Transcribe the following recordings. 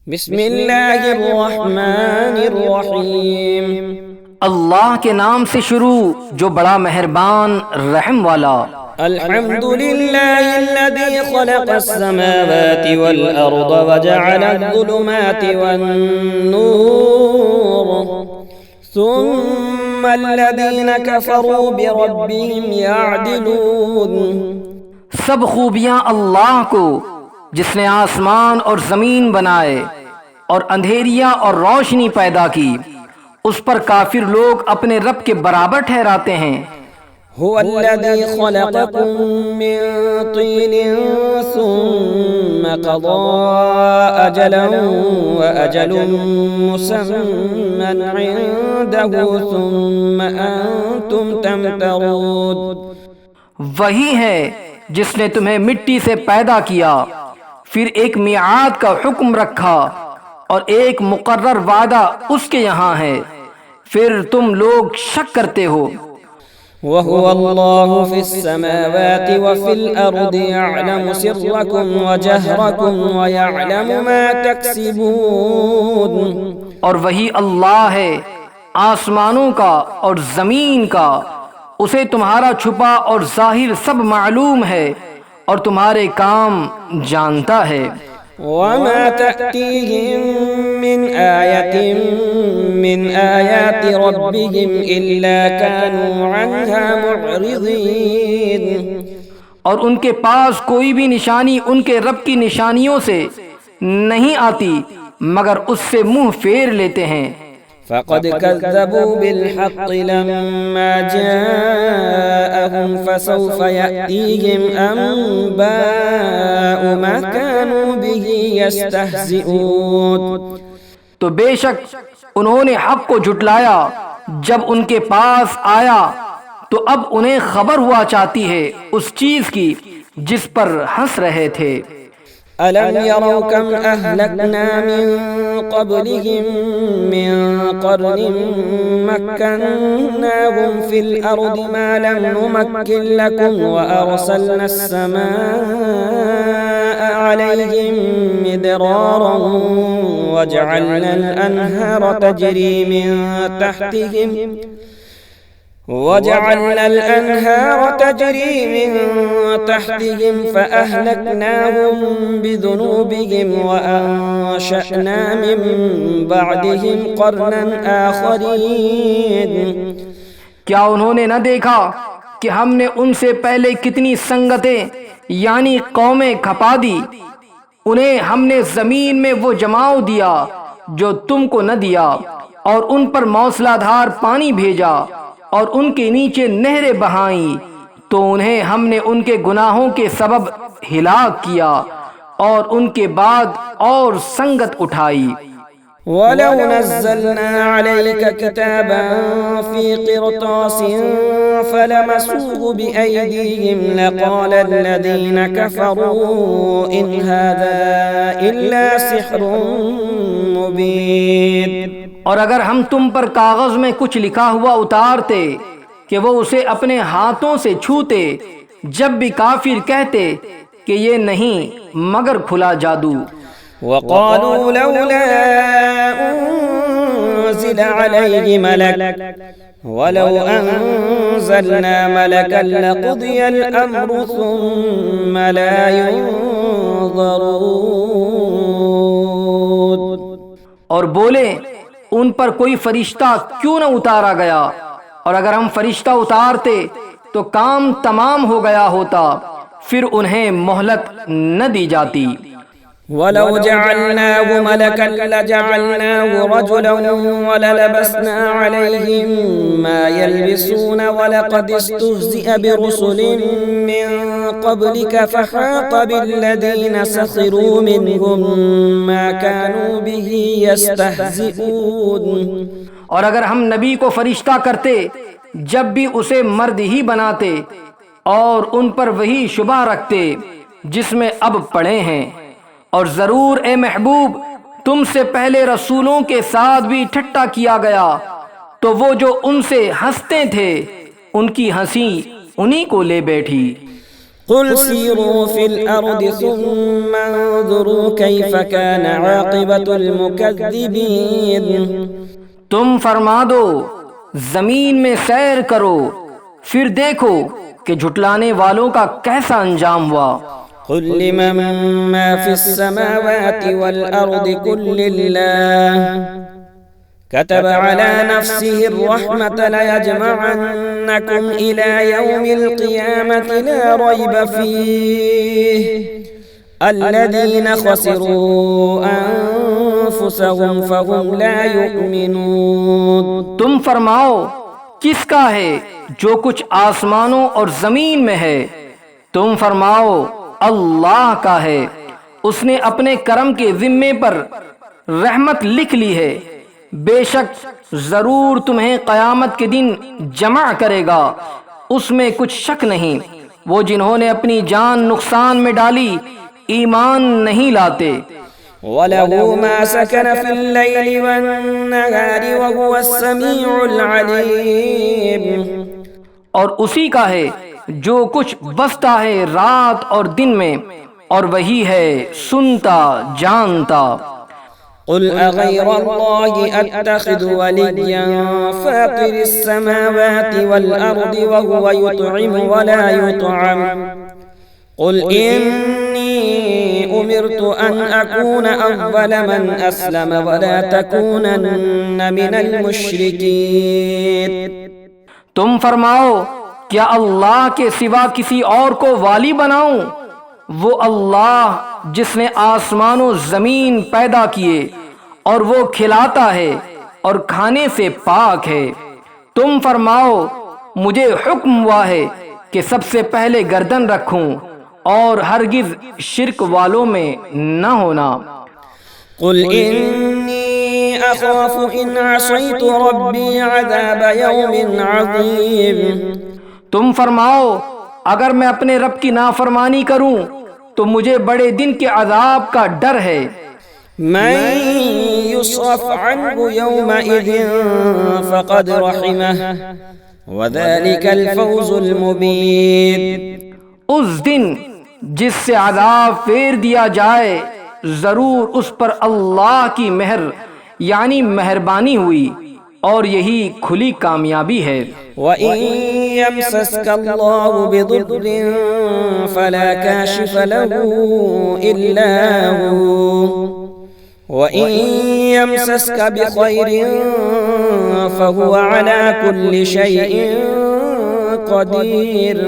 بسم اللہ الرحمن الرحیم۔ اللہ کے نام سے شروع جو بڑا مہربان رحم والا۔ الحمد للہ الذی خلق السماوات والارض وجعل الظلمات والنور ثم الذین کفروا بربهم یعدلون۔ سب خوبیاں اللہ کو جس نے آسمان اور زمین بنائے اور اندھیریاں اور روشنی پیدا کی، اس پر کافر لوگ اپنے رب کے برابر ٹھہراتے ہیں۔ هو الذي خلقكم من طين ثم قضى أجلا وأجل مسمى عنده ثم أنتم تمترون۔ وہی ہے جس نے تمہیں مٹی سے پیدا کیا، پھر ایک میعاد کا حکم رکھا اور ایک مقرر وعدہ اس کے یہاں ہے، پھر تم لوگ شک کرتے ہو۔ وَهُوَ اللَّهُ فِي السَّمَاوَاتِ وَفِي الْأَرْضِ يَعْلَمُ سِرَّكُمْ وَجَهْرَكُمْ وَيَعْلَمُ مَا تَكْسِبُونَ۔ اور وہی اللہ ہے آسمانوں کا اور زمین کا، اسے تمہارا چھپا اور ظاہر سب معلوم ہے اور تمہارے کام جانتا ہے۔ وَمَا تَأْتِيهِم مِّنْ آيَةٍ مِّنْ آيَاتِ رَبِّهِمْ إِلَّا كَانُوا عَنْهَا مُعْرِضِينَ۔ اور ان کے پاس کوئی بھی نشانی ان کے رب کی نشانیوں سے نہیں آتی مگر اس سے منہ پھیر لیتے ہیں۔ فقد كذبوا بالحق لما جاءهم فسوف يأتيهم أنباء ما كانوا به يستهزئون۔ تو بے شک انہوں نے حق کو جھٹلایا، جب ان کے پاس آیا تو اب انہیں خبر ہوا چاہتی ہے اس چیز کی جس پر ہنس رہے تھے۔ أَلَمْ يَرَوْا كَمْ أَهْلَكْنَا مِنْ قَبْلِهِمْ مِنْ قَرْنٍ مَكَّنَّاهُمْ فِي الْأَرْضِ مَا لَمْ نُمَكِّنْ لَكُمْ وَأَرْسَلْنَا السَّمَاءَ عَلَيْهِمْ مِدْرَارًا وَجَعَلْنَا الْأَنْهَارَ تَجْرِي من تحتهم فأهلكناهم بذنوبهم وأنشأنا من بعدهم قرنا آخرين۔ کیا انہوں نے نہ دیکھا کہ ہم نے ان سے پہلے کتنی سنگتیں یعنی قومیں کھپا دی، انہیں ہم نے زمین میں وہ جماؤ دیا جو تم کو نہ دیا، اور ان پر موسلا دھار پانی بھیجا اور ان کے نیچے نہریں بہائیں، تو انہیں ہم نے ان کے گناہوں کے سبب ہلاک کیا اور ان کے بعد اور سنگت اٹھائی۔ وَلَوْ نَزَّلْنَا عَلَيْكَ كِتَابًا فِي قِرْطَاسٍ فَلَمَسُوهُ بِأَيْدِيهِمْ لَقَالَ الَّذِينَ كَفَرُوا إِنْ هَذَا إِلَّا سِحْرٌ مُبِينٌ۔ اور اگر ہم تم پر کاغذ میں کچھ لکھا ہوا اتارتے کہ وہ اسے اپنے ہاتھوں سے چھوتے، جب بھی کافر کہتے کہ یہ نہیں مگر کھلا جادو۔ وَقَالُوا لَوْلَا أُنزِلَ عَلَيْهِ مَلَكٌ وَلَوْ أَنزَلْنَا مَلَكًا لَقُضِيَ الْأَمْرُ ثُمَّ لَا يُنظَرُونَ۔ اور بولے ان پر کوئی فرشتہ کیوں نہ اتارا گیا، اور اگر ہم فرشتہ اتارتے تو کام تمام ہو گیا ہوتا، پھر انہیں مہلت نہ دی جاتی۔ وَلَوْ جَعَلْنَاهُ مَلَكًا لَجَعَلْنَاهُ رَجُلًا وَلَلَبَسْنَا عَلَيْهِمْ مَا يَلْبِسُونَ وَلَقَدِ اسْتُهْزِئَ بِرُسُلٍ مِّن قَبْلِكَ فَحَاقَ بِالَّذِينَ سَخِرُوا مِنْهُمْ مَا كَانُوا بِهِ يَسْتَهْزِئُونَ۔ اور اگر ہم نبی کو فرشتہ کرتے جب بھی اسے مرد ہی بناتے، اور ان پر وہی شبہ رکھتے جس میں اب پڑے ہیں، اور ضرور اے محبوب تم سے پہلے رسولوں کے ساتھ بھی ٹھٹا کیا گیا، تو وہ جو ان سے ہنستے تھے ان کی ہنسی انہی کو لے بیٹھی۔ قل سيروا في الأرض ثم انظروا كيف كان عاقبة المكذبين. تم فرما دو زمین میں سیر کرو پھر دیکھو کہ جھٹلانے والوں کا کیسا انجام ہوا. قل لمن ما في السماوات والأرض قل لله كتب على نفسه الرحمة ليجمعنكم إلى يوم القيامة لا ريب فيه الذين خسروا أنفسهم فهم لا يؤمنون. تم فرماؤ کس کا ہے جو کچھ آسمانوں اور زمین میں ہے؟ تم فرماؤ اللہ کا ہے. اس نے اپنے کرم کے ذمے پر رحمت لکھ لی ہے. بے شک ضرور تمہیں قیامت کے دن جمع کرے گا، اس میں کچھ شک نہیں. وہ جنہوں نے اپنی جان نقصان میں ڈالی ایمان نہیں لاتے. وَلَهُ مَا سَكَنَ فِي اللَّيْلِ وَالنَّهَارِ وَهُوَ السَّمِيعُ الْعَلِيمُ. اور اسی کا ہے جو کچھ بستا ہے رات اور دن میں، اور وہی ہے سنتا جانتا. قل أغير الله أتخذ وليا فاطر السماوات والأرض وهو يطعم ولا يطعم قل إني أمرت أن أكون أول من أسلم ولا تكونن من المشركين. تم فرماؤ کیا اللہ کے سوا کسی اور کو والی بناؤں؟ وہ اللہ جس نے آسمان و زمین پیدا کیے اور وہ کھلاتا ہے اور کھانے سے پاک ہے. تم فرماؤ مجھے حکم ہوا ہے کہ سب سے پہلے گردن رکھوں اور ہرگز شرک والوں میں نہ ہونا. قل إني أخاف إن عصيت ربي عذاب يوم عظيم. تم فرماؤ اگر میں اپنے رب کی نافرمانی کروں تو مجھے بڑے دن کے عذاب کا ڈر ہے. من يصرف عنه يومئذ فقد رحمه وذلك الفوز المبين. اس دن جس سے عذاب پھیر دیا جائے ضرور اس پر اللہ کی مہر یعنی مہربانی ہوئی اور یہی کھلی کامیابی ہے. وَإِن يَمْسَسْكَ اللَّهُ بِضُرٍّ فَلَا كَاشِفَ لَهُ إِلَّا هُوَ وَإِن يَمْسَسْكَ بِخَيْرٍ فَهُوَ عَلَى كُلِّ شَيْءٍ قَدِيرٌ.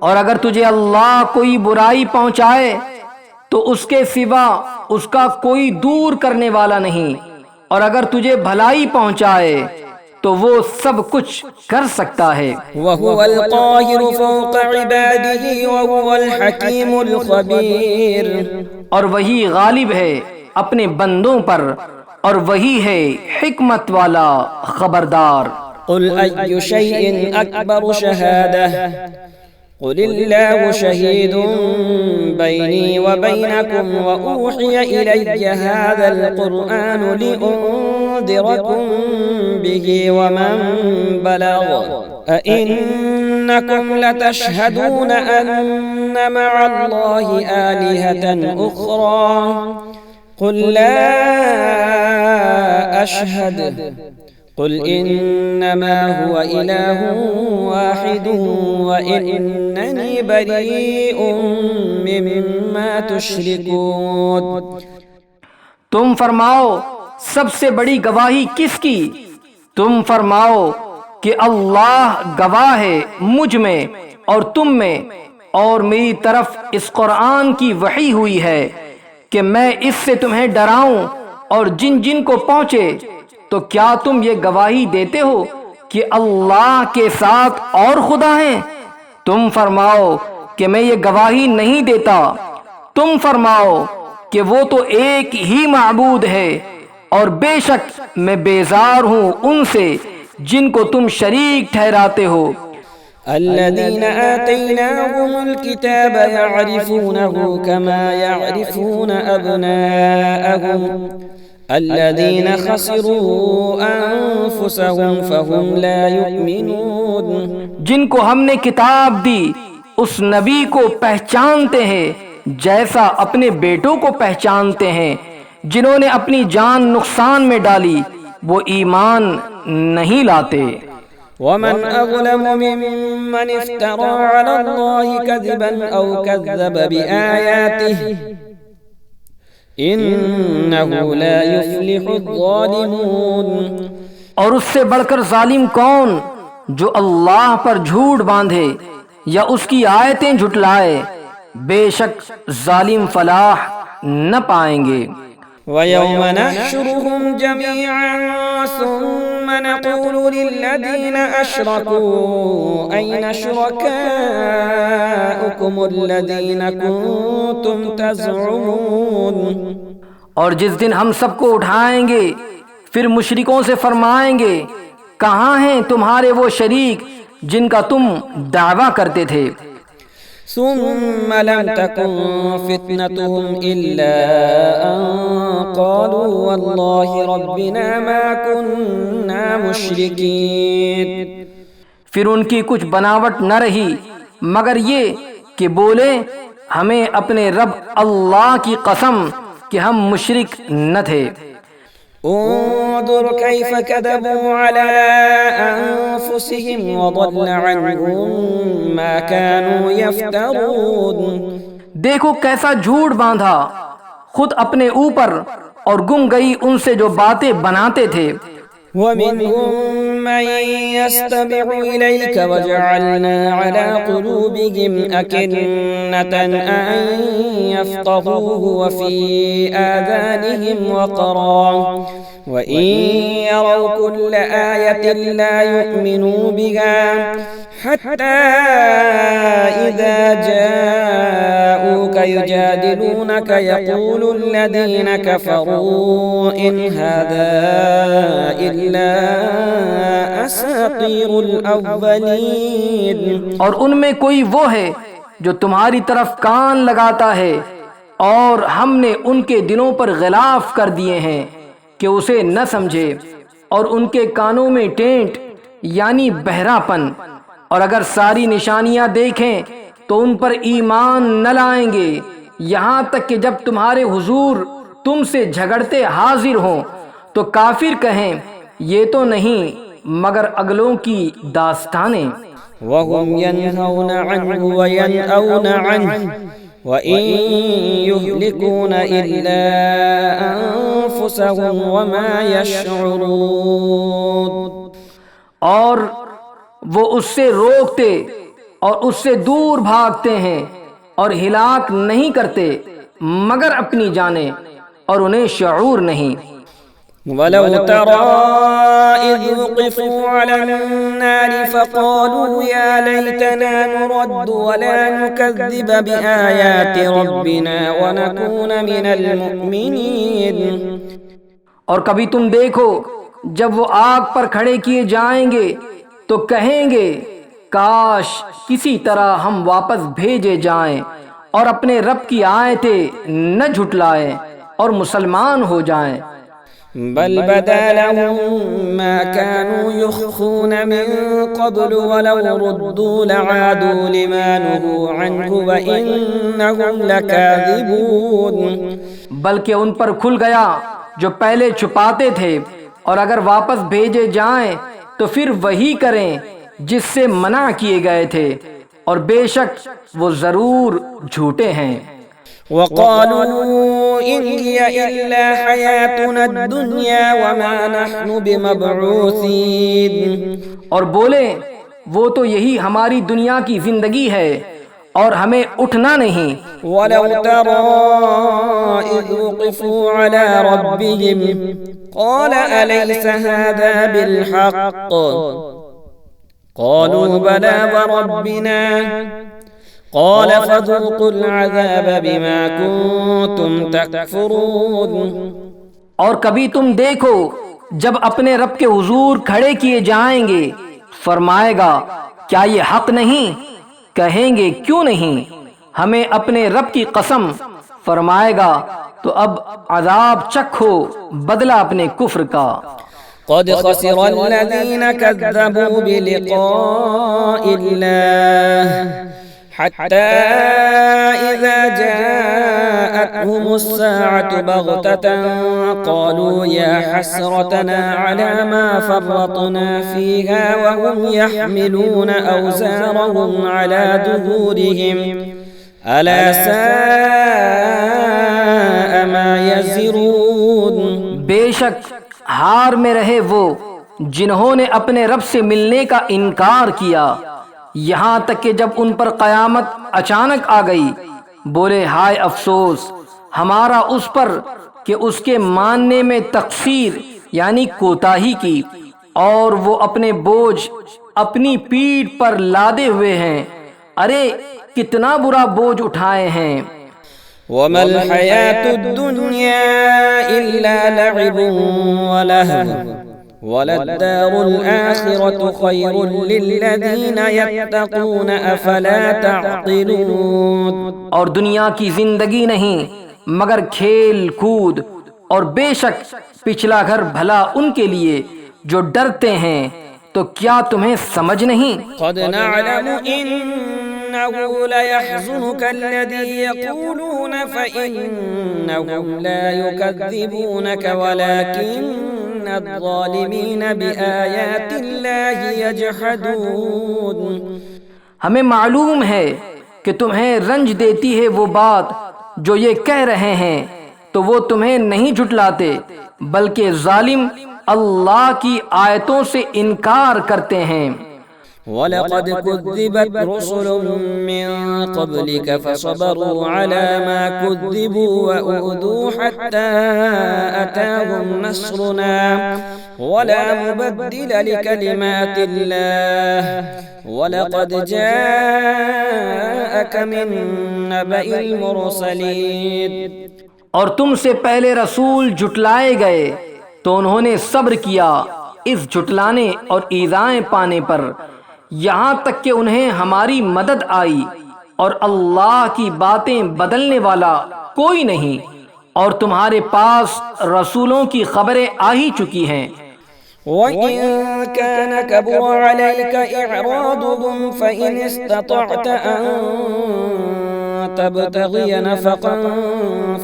اور اگر تجھے اللہ کوئی برائی پہنچائے تو اس کے سوا اس کا کوئی دور کرنے والا نہیں، اور اگر تجھے بھلائی پہنچائے تو وہ سب کچھ کر سکتا ہے. وَهُوَ الْقَاهِرُ فَوْقَ عِبَادِهِ وَهُوَ الْحَكِيمُ الْخَبِيرُ. اور وہی غالب ہے اپنے بندوں پر اور وہی ہے حکمت والا خبردار. قل أي شيء أكبر شهادة قل الله شهيد بيني وبينكم وأوحي إلي هذا القرآن لأنذركم به ومن بلغ أئنكم لتشهدون أن مع الله آلهة أخرى قل لا أشهد قل إنما هو إله واحد وإنني بريء مما تشركون. تم فرماؤ سب سے بڑی گواہی کس کی؟ تم فرماؤ کہ اللہ گواہ ہے مجھ میں اور تم میں، اور میری طرف اس قرآن کی وحی ہوئی ہے کہ میں اس سے تمہیں ڈراؤں اور جن جن کو پہنچے. تو کیا تم یہ گواہی دیتے ہو کہ اللہ کے ساتھ اور خدا ہیں؟ تم فرماؤ کہ میں یہ گواہی نہیں دیتا. تم فرماؤ کہ وہ تو ایک ہی معبود ہے، اور بے شک میں بیزار ہوں ان سے جن کو تم شریک ٹھہراتے ہو. الذين آتيناهم الكتاب يعرفونه كما يعرفون أبناءهم الذين خسروا أنفسهم فهم لا يؤمنون. جن کو ہم نے کتاب دی اس نبی کو پہچانتے ہیں جیسا اپنے بیٹوں کو پہچانتے ہیں، جنہوں نے اپنی جان نقصان میں ڈالی وہ ایمان نہیں لاتے۔ ومن أظلم ممن افترى على الله كذبا أو كذب بآياته إنه لا يفلح الظالمون۔ اور اس سے بڑھ کر ظالم کون جو اللہ پر جھوٹ باندھے یا اس کی آیتیں جھٹلائے، بے شک ظالم فلاح نہ پائیں گے۔ وَيَوْمَ نَحْشُرُهُمْ جَمِيعًا ثُمَّ نَقُولُ لِلَّذِينَ أَشْرَكُوا أَيْنَ شُرَكَاؤُكُمُ الَّذِينَ كُنتُمْ تَزْعُمُونَ۔ اور جس دن ہم سب کو اٹھائیں گے پھر مشرکوں سے فرمائیں گے کہاں ہیں تمہارے وہ شریک جن کا تم دعویٰ کرتے تھے۔ ثم لم تكن فتنتهم إلا أن قالوا والله ربنا ما كنا مشركين۔ پھر ان کی کچھ بناوٹ نہ رہی مگر یہ کہ بولے ہمیں اپنے رب اللہ کی قسم کہ ہم مشرک نہ تھے۔ انظر كيف كذبوا على أنفسهم وضل عنهم ما كانوا يفترون۔ دیکھو کیسا جھوٹ باندھا خود اپنے اوپر اور گم گئی ان سے جو باتیں بناتے تھے۔ ومنهم من يستمع إليك وجعلنا على قلوبهم أكنة أن يفقهوه وفي آذانهم وقرا وإن يروا كل آية لا يؤمنوا بها حتى إذا جاءوك يجادلونك يقول الذين كفروا إن هذا إلا أساطير الأولين۔ اور ان میں کوئی وہ ہے جو تمہاری طرف کان لگاتا ہے اور ہم نے ان کے دلوں پر غلاف کر دیے ہیں کہ اسے نہ سمجھے، اور ان کے کانوں میں ٹینٹ یعنی بہرا پن، اور اگر ساری نشانیاں دیکھیں تو ان پر ایمان نہ لائیں گے یہاں تک کہ جب تمہارے حضور تم سے جھگڑتے حاضر ہوں تو کافر کہیں یہ تو نہیں مگر اگلوں کی داستانیں۔ وهم ينهون عنه وينأون عنه وإن يهلكون إلا أنفسهم وما يشعرون۔ اور وہ اس سے روکتے اور اس سے دور بھاگتے ہیں اور ہلاک نہیں کرتے مگر اپنی جانیں اور انہیں شعور نہیں۔ وَلَوْ تَرَى إِذْ وُقِفُوا عَلَى النَّارِ فَقَالُوا يَا لَيْتَنَا نُرَدُّ وَلَا نُكَذِّبَ بِآيَاتِ رَبِّنَا وَنَكُونَ مِنَ الْمُؤْمِنِينَ۔ اور کبھی تم دیکھو جب وہ آگ پر کھڑے کیے جائیں گے تو کہیں گے کاش کسی طرح ہم واپس بھیجے جائیں اور اپنے رب کی آیتیں نہ جھٹلائیں اور مسلمان ہو جائیں۔ بل بدا لهم ما كانوا يخفون من قبل ولو ردوا لعادوا لما نهوا عنه وإنهم لكاذبون۔ بلکہ ان پر کھل گیا جو پہلے چھپاتے تھے، اور اگر واپس بھیجے جائیں تو پھر وہی کریں جس سے منع کیے گئے تھے، اور بے شک وہ ضرور جھوٹے ہیں۔ وقالوا إن هي إلا حياتنا الدنيا وما نحن بمبعوثين۔ اور بولے وہ تو یہی ہماری دنیا کی زندگی ہے اور ہمیں اٹھنا نہیں۔ ولو ترى إذ وقفوا على ربهم قال أليس هذا بالحق قالوا بلى وربنا قال فذوقوا العذاب بما كنتم تكفرون۔ اور کبھی تم دیکھو جب اپنے رب کے حضور کھڑے کیے جائیں گے فرمائے گا کیا یہ حق نہیں؟ کہیں گے کیوں نہیں؟ ہمیں اپنے رب کی قسم فرمائے گا تو اب عذاب چکھو بدلہ اپنے کفر کا۔ قد خسر الذين كذبوا بلقاء الله حتى إذا جاءتهم الساعة بغتة قالوا يا حسرتنا على ما فرطنا فيها وهم يحملون أوزارهم على ظهورهم ألا ساء ما يزرون. بے شک ہار میں رہے وہ جنہوں نے اپنے رب سے ملنے کا انکار کیا، یہاں تک کہ جب ان پر قیامت اچانک آ گئی بولے ہائے افسوس ہمارا اس پر کہ اس کے ماننے میں تقصیر یعنی کوتاہی کی، اور وہ اپنے بوجھ اپنی پیٹھ پر لادے ہوئے ہیں، ارے کتنا برا بوجھ اٹھائے ہیں. وما الحياة الدنيا إلا لعب ولهو وللدار الآخرة خير للذين يتقون أفلا تعقلون. اور دنیا کی زندگی نہیں مگر کھیل کود، اور بے شک پچھلا گھر بھلا ان کے لیے جو ڈرتے ہیں، تو کیا تمہیں سمجھ نہیں؟ قد نعلم إنه ليحزنك الذي يقولون فإنهم لا يكذبونك ولكن الظالمين بآيات الله يجحدون. ہمیں معلوم ہے کہ تمہیں رنج دیتی ہے وہ بات جو یہ کہہ رہے ہیں، تو وہ تمہیں نہیں جھٹلاتے بلکہ ظالم اللہ کی آیتوں سے انکار کرتے ہیں. وَلَقَدْ كُذِّبَتْ رُسُلٌ مِّن قَبْلِكَ فَصَبَرُوا عَلَى مَا كُذِّبُوا وَأُوذُوا حَتَّى أَتَاهُمْ نَصْرُنَا وَلَا مُبَدِّلَ لِكَلِمَاتِ اللَّهِ وَلَقَدْ جَاءَكَ مِن نَّبَإِ الْمُرْسَلِينَ. اور تم سے پہلے رسول جھٹلائے گئے تو انہوں نے صبر کیا اس جھٹلانے اور ایذائیں پانے پر، یہاں تک کہ انہیں ہماری مدد آئی، اور اللہ کی باتیں بدلنے والا کوئی نہیں، اور تمہارے پاس رسولوں کی خبریں آ ہی چکی ہیں. وَإِن كَانَ كَبُرَ عَلَيْكَ إِعْرَاضُهُمْ فَإِنِ اسْتَطَعْتَ أَن تَبْتَغِيَ نَفَقًا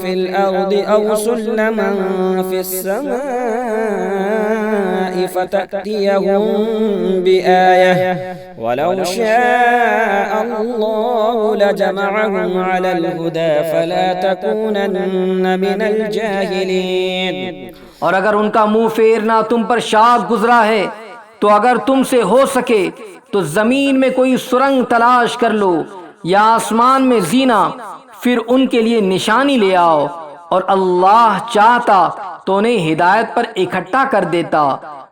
فِي الْأَرْضِ أَوْ سُلَّمًا فِي السَّمَاءِ فَتَأْتِيَهُم بِآيَةٍ وَلَوْ شَاءَ اللَّهُ لَجَمَعَهُمْ عَلَى الْهُدَى فَلَا تَكُونَنَّ مِنَ الْجَاهِلِينَ. اور اگر ان کا منہ پھیرنا تم پر شاذ گزرا ہے تو اگر تم سے ہو سکے تو زمین میں کوئی سرنگ تلاش کر لو یا آسمان میں زینہ، پھر ان کے لیے نشانی لے آؤ، اور اللہ چاہتا تو انہیں ہدایت پر اکٹھا کر دیتا.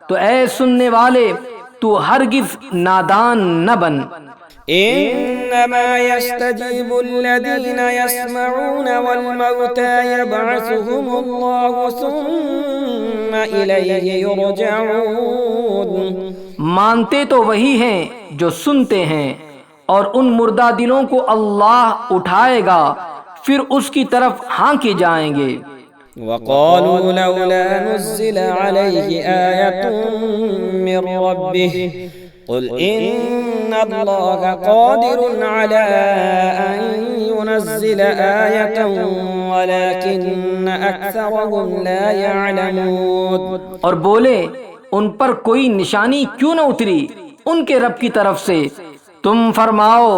تو اے سننے والے تو ہرگز نادان نہ بن. إنما يستجيب الذين يسمعون والموتى يبعثهم الله ثم إليه يرجعون. مانتے تو وہی ہیں جو سنتے ہیں، اور ان مردہ دلوں کو اللہ اٹھائے گا پھر اس کی طرف ہانکے جائیں گے. وقالوا لولا نزل عليه آية من ربه قل إن الله قادر على أن ينزل آية ولكن أكثرهم لا يعلمون. اور بولے ان پر کوئی نشانی کیوں نہ اتری ان کے رب کی طرف سے؟ تم فرماؤ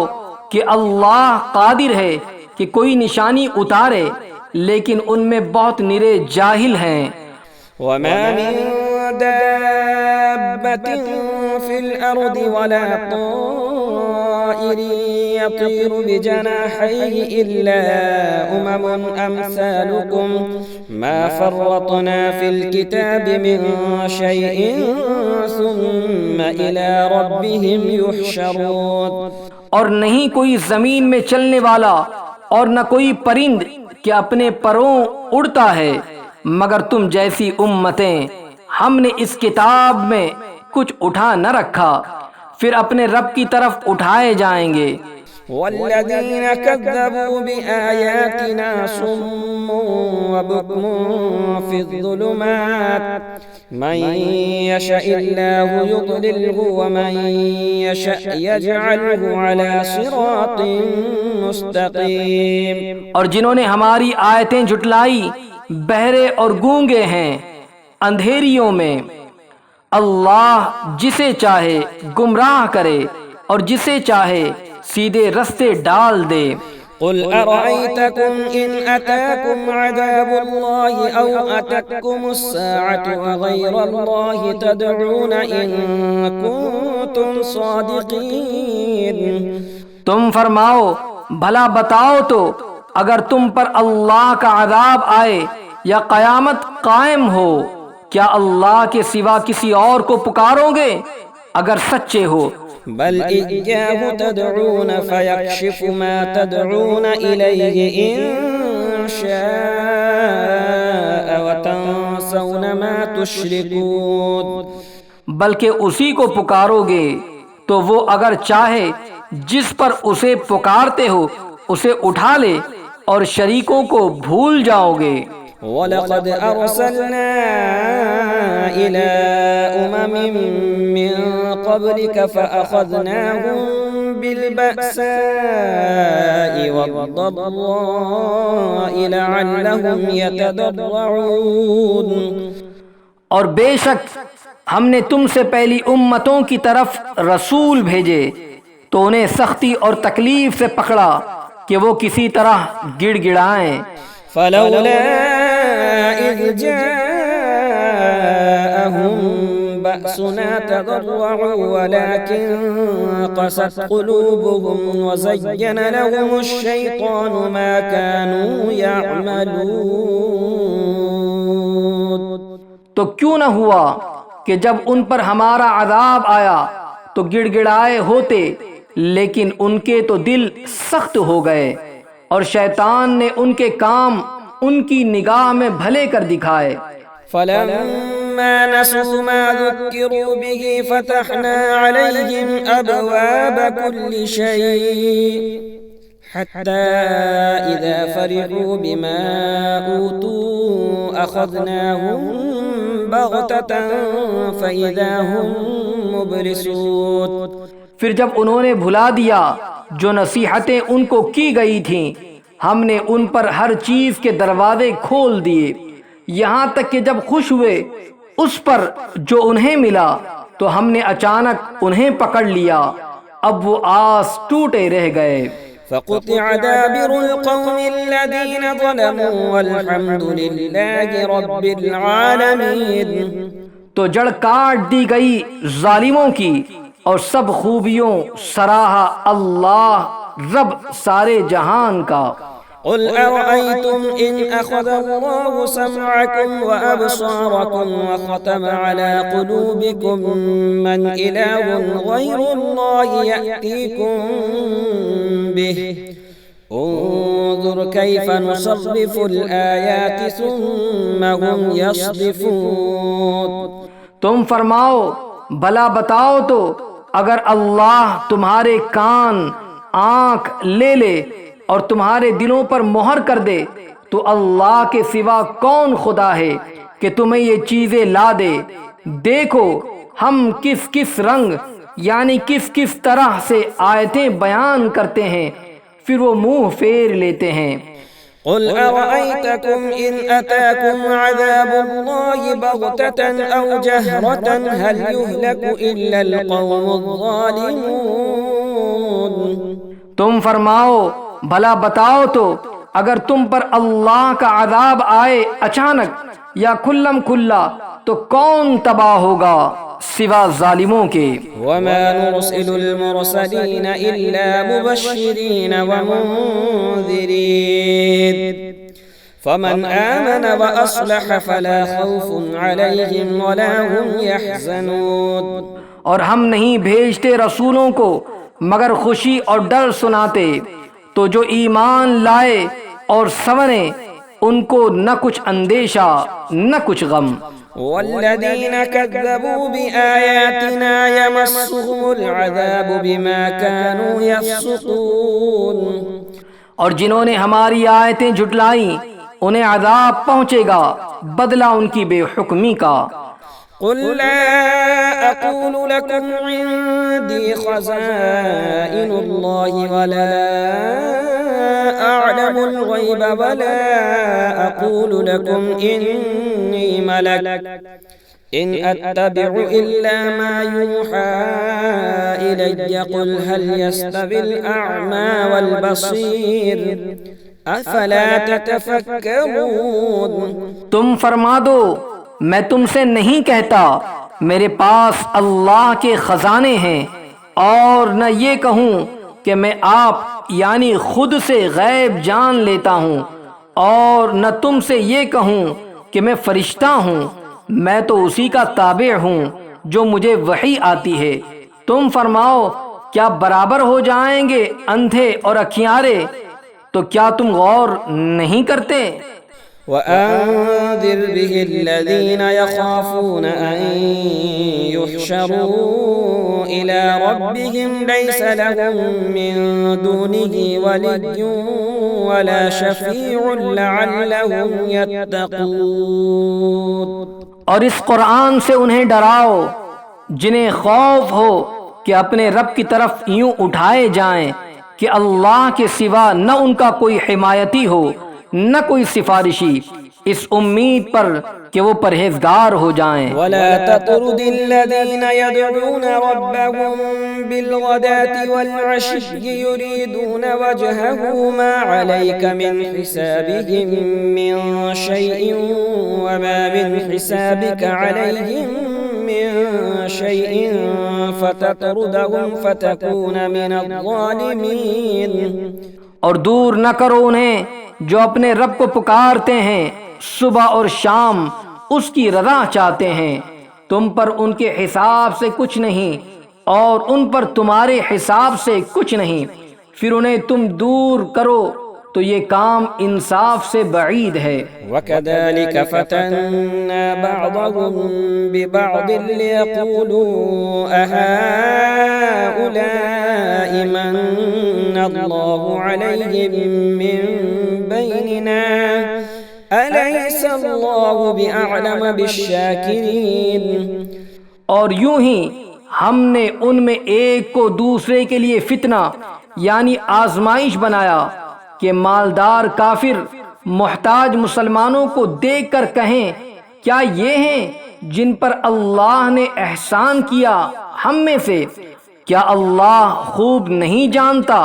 کہ اللہ قادر ہے کہ کوئی نشانی اتارے، لیکن ان میں بہت نرے جاہل ہیں. وما من دابة في الأرض ولا طائر يطير بجناحيه إلا أمثالكم ما فرطنا في الكتاب من شيء ثم إلى ربهم يحشرون. اور نہیں کوئی زمین میں چلنے والا اور نہ کوئی پرند کہ اپنے پروں اڑتا ہے مگر تم جیسی امتیں ہم نے اس کتاب میں کچھ اٹھا نہ رکھا، پھر اپنے رب کی طرف اٹھائے جائیں گے. والذين كذبوا بآياتنا صم وبكم في الظلمات من يشاء الله يضلله ومن يشاء يجعله على صراط مستقيم۔ اور جنہوں نے ہماری آیتیں جھٹلائی بہرے اور گونگے ہیں اندھیریوں میں۔ اللہ جسے چاہے گمراہ کرے اور جسے چاہے سیدھے رستے ڈال دے۔ قل أرأيتكم إن أتاكم عذاب الله أو أتتكم الساعة أغير الله تدعون إن كنتم صادقين۔ تم فرماؤ بھلا بتاؤ تو اگر تم پر اللہ کا عذاب آئے یا قیامت قائم ہو کیا اللہ کے سوا کسی اور کو پکارو گے اگر سچے ہو؟ بل إياه تدعون فيكشف ما تدعون إليه إن شاء وتنسون ما تشركون۔ بلکہ اسی کو پکارو گے تو وہ اگر چاہے جس پر اسے پکارتے ہو اسے اٹھا لے اور شریکوں کو بھول جاؤ گے۔ وَلَقَدْ أَرْسَلْنَا إِلَىٰ أُمَمٍ مِّن قَبْلِكَ فَأَخَذْنَاهُم بِالْبَأْسَاءِ وَالضَّرَّاءِ لَعَلَّهُمْ يَتَضَرَّعُونَ۔ اور بے شک ہم نے تم سے پہلی امتوں کی طرف رسول بھیجے تو انہیں سختی اور تکلیف سے پکڑا کہ وہ کسی طرح گڑ گڑائیں۔ فلولا إذ جاءهم بأسنا تضرعوا ولكن قست قلوبهم وزين لهم الشيطان ما كانوا يعملون۔ تو کیوں نہ ہوا کہ جب ان پر ہمارا عذاب آیا تو گڑ گڑائے ہوتے لیکن ان کے تو دل سخت ہو گئے اور شیطان نے ان کے کام ان کی نگاہ میں بھلے کر دکھائے۔ فلما نسوا ما ذكروا به فتحنا عليهم أبواب كل شيء حتى إذا فرحوا بما أوتوا أخذناهم بغتة فإذا هم مبلسون۔ پھر جب انہوں نے بھلا دیا جو نصیحتیں ان کو کی گئی تھیں ہم نے ان پر ہر چیز کے دروازے کھول دیے یہاں تک کہ جب خوش ہوئے اس پر جو انہیں ملا تو ہم نے اچانک انہیں پکڑ لیا اب وہ آس ٹوٹے رہ گئے۔ فقطع دابر القوم الذين ظلموا والحمد لله رب العالمين۔ تو جڑ کاٹ دی گئی ظالموں کی اور سب خوبیوں سراہا اللہ رب سارے جہان کا۔ قل أرأيتم إن أخذ الله سمعكم وأبصاركم وختم على قلوبكم من إله غير الله يأتيكم به انظر كيف نصرف الآيات ثم هم يصدفون۔ تم فرماؤ بھلا بتاؤ تو اگر اللہ تمہارے کان آنکھ لے لے اور تمہارے دلوں پر مہر کر دے تو اللہ کے سوا کون خدا ہے کہ تمہیں یہ چیزیں لا دے؟ دیکھو ہم کس کس رنگ یعنی کس کس طرح سے آیتیں بیان کرتے ہیں پھر وہ منہ پھیر لیتے ہیں۔ قل أرأيتكم إن أتاكم عذاب الله بغتة أو جهرة هل يهلك إلا القوم الظالمون۔ تم فرماؤ بھلا بتاؤ تو اگر تم پر اللہ کا عذاب آئے اچانک یا کھلم کھلا تو کون تباہ ہوگا سوا ظالموں کے۔ وما نرسل المرسلين إلا مبشرين ومنذرين فمن آمن وأصلح فلا خوف عليهم ولا هم يحزنون۔ اور ہم نہیں بھیجتے رسولوں کو مگر خوشی اور ڈر سناتے تو جو ایمان لائے اور سنورے ان کو نہ کچھ اندیشہ نہ کچھ غم۔ والذين كذبوا بآياتنا يمسهم العذاب بما كانوا يفسقون، اور جنہوں نے ہماری آیتیں جھٹلائیں انہیں عذاب پہنچے گا بدلہ ان کی بے حکمی کا۔ قل لا أقول لكم عندي خزائن الله ولا أعلم الغيب ولا أقول لكم إني ملك إن أتبع إلا ما يوحى إلي قل هل يستوي الأعمى والبصير أفلا تتفكرون۔ تم فرما دو میں تم سے نہیں کہتا میرے پاس اللہ کے خزانے ہیں، اور نہ یہ کہوں کہ میں آپ یعنی خود سے غیب جان لیتا ہوں، اور نہ تم سے یہ کہوں کہ میں فرشتہ ہوں، میں تو اسی کا تابع ہوں جو مجھے وحی آتی ہے۔ تم فرماؤ کیا برابر ہو جائیں گے اندھے اور اکھیارے؟ تو کیا تم غور نہیں کرتے؟ وأنذر به الذين يخافون أن يحشروا إلى ربهم ليس لهم من دونه ولي ولا شفيع لعلهم يتقون۔ اور اس قرآن سے انہیں ڈراؤ جنہیں خوف ہو کہ اپنے رب کی طرف یوں اٹھائے جائیں کہ اللہ کے سوا نہ ان کا کوئی حمایتی ہو نہ کوئی سفارشی، اس امید پر کہ وہ پرہیزگار ہو جائیں۔ ولا تطرد الذين يدعون ربهم بالغداة والعشي يريدون وجهه ما عليك من حسابهم من شيء وما من حسابك عليهم من شيء فتطردهم فتكون من الظالمين۔ اور دور نہ کرو انہیں جو اپنے رب کو پکارتے ہیں صبح اور شام، اس کی رضا چاہتے ہیں، تم پر ان کے حساب سے کچھ نہیں اور ان پر تمہارے حساب سے کچھ نہیں، پھر انہیں تم دور کرو تو یہ کام انصاف سے بعید ہے۔ وَكَذَلِكَ فَتَنَّا بَعْضَهُم بِبَعْضٍ لِيَقُولُوا أَهَٰؤُلَاءِ مَنَّ اللَّهُ عَلَيْهِم مِّن بَيْنِنَا أَلَيْسَ اللَّهُ بِأَعْلَمَ بِالشَّاكِرِينَ۔ اور یوں ہی ہم نے ان میں ایک کو دوسرے کے لیے فتنہ یعنی آزمائش بنایا کہ مالدار کافر محتاج مسلمانوں کو دیکھ کر کہیں کیا یہ ہیں جن پر اللہ نے احسان کیا ہم میں سے؟ کیا اللہ خوب نہیں جانتا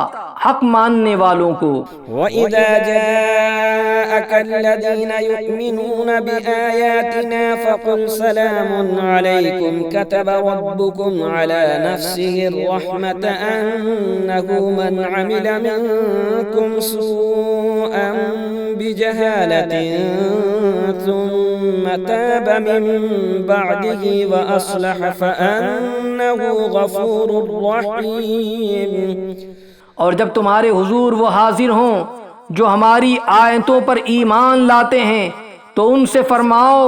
حق ماننے والوں کو؟ وَإِذَا جَاءَكَ الَّذِينَ يُؤْمِنُونَ بِآيَاتِنَا فَقُلْ سَلَامٌ عَلَيْكُمْ كَتَبَ رَبُّكُمْ عَلَى نَفْسِهِ الرَّحْمَةَ أَنَّهُ مَنْ عَمِلَ مِنكُمْ سُوءًا بِجَهَالَةٍ ثُمَّ تَابَ مِن بَعْدِهِ وَأَصْلَحَ فَأَنَّهُ غَفُورٌ رَّحِيمٌ۔ اور جب تمہارے حضور وہ حاضر ہوں جو ہماری آیتوں پر ایمان لاتے ہیں تو ان سے فرماؤ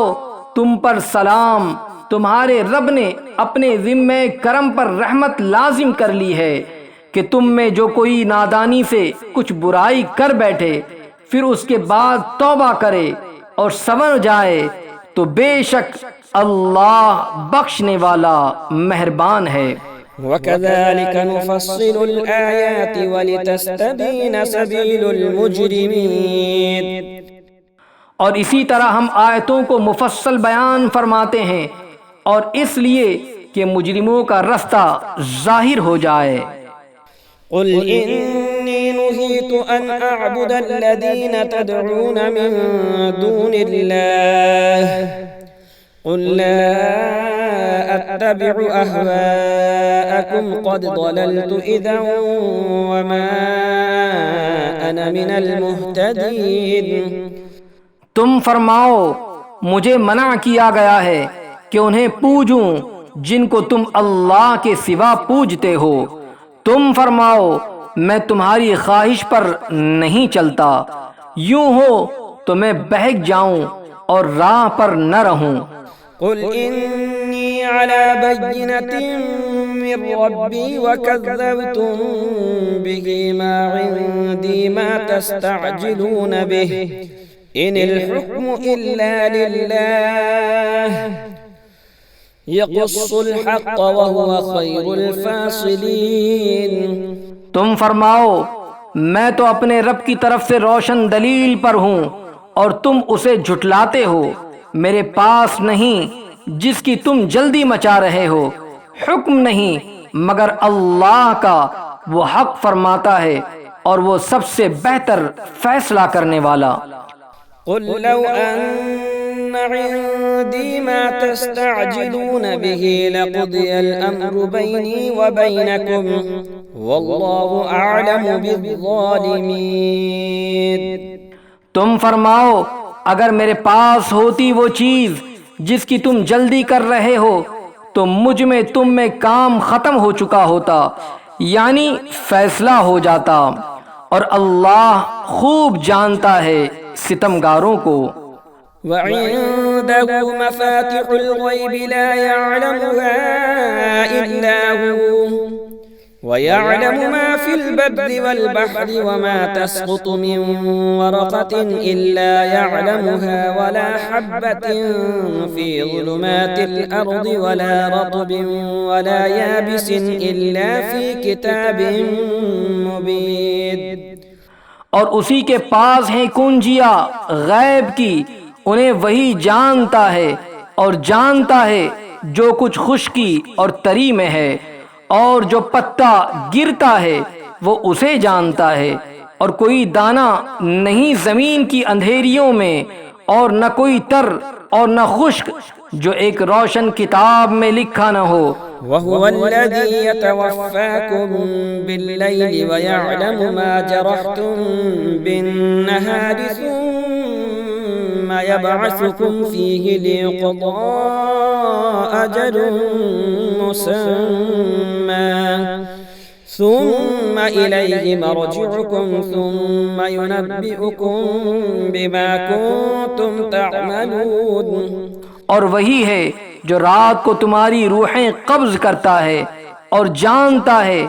تم پر سلام، تمہارے رب نے اپنے ذمہ کرم پر رحمت لازم کر لی ہے کہ تم میں جو کوئی نادانی سے کچھ برائی کر بیٹھے پھر اس کے بعد توبہ کرے اور سنور جائے تو بے شک اللہ بخشنے والا مہربان ہے۔ وَكَذَلِكَ نُفَصِّلُ الْآيَاتِ وَلِتَسْتَبِينَ سَبِيلُ الْمُجْرِمِينَ۔ اور اسی طرح ہم آیتوں کو مفصل بیان فرماتے ہیں اور اس لیے کہ مجرموں کا رستہ ظاہر ہو جائے۔ قُلْ إِنِّي نُهِيتُ أَنْ أَعْبُدَ الَّذِينَ تَدْعُونَ مِن دُونِ اللَّهِ قُلْ لَا أَتَّبِعُ أَهْوَاءَكُمْ قَدْ ضَلَلْتُ إِذًا وَمَا أَنَا مِنَ الْمُهْتَدِينَ۔ تم فرماؤ مجھے منع کیا گیا ہے کہ انہیں پوجوں جن کو تم اللہ کے سوا پوجتے ہو۔ تم فرماؤ میں تمہاری خواہش پر نہیں چلتا، یوں ہو تو میں بہک جاؤں اور راہ پر نہ رہوں۔ قل إني على بينة من ربي وكذبتم به ما عندي ما تستعجلون به إن الحكم إلا لله يقص الحق وهو خير الفاصلين۔ تم فرماؤ میں تو اپنے رب کی طرف سے روشن دلیل پر ہوں اور تم اسے جھٹلاتے ہو۔ میرے پاس نہیں جس کی تم جلدی مچا رہے ہو، حکم نہیں مگر اللہ کا، وہ حق فرماتا ہے اور وہ سب سے بہتر فیصلہ کرنے والا۔ قل لو أن عندي ما تستعجلون به لقضي الأمر بيني وبينكم والله أعلم بالظالمين۔ تم فرماؤ اگر میرے پاس ہوتی وہ چیز جس کی تم جلدی کر رہے ہو تو مجھ میں تم میں کام ختم ہو چکا ہوتا، یعنی فیصلہ ہو جاتا، اور اللہ خوب جانتا ہے ستمگاروں کو۔ وعنده مفاتح الغيب لا يعلمها إلا هو ويعلم ما في البر والبحر وما تسقط من ورقة إلا يعلمها ولا حبة في ظلمات الأرض ولا رطب ولا يابس إلا في كتاب مبين۔ اور اسی کے پاس ہیں کنجیاں غیب کی، انہیں وہی جانتا ہے اور جانتا ہے جو کچھ خشکی اور تری میں ہے، اور جو پتا گرتا ہے وہ اسے جانتا ہے، اور کوئی دانہ نہیں زمین کی اندھیریوں میں، اور نہ کوئی تر اور نہ خشک جو ایک روشن کتاب میں لکھا نہ ہو۔ وهو الذي يتوفاكم بالليل ويعلم ما جرحتم بالنهار ثم يبعثكم فيه ليقضى أجل مسمى ثم إليه مرجعكم ثم ينبئكم بما كنتم تعملون۔ اور وہی ہے جو رات کو تمہاری روحیں قبض کرتا ہے اور جانتا ہے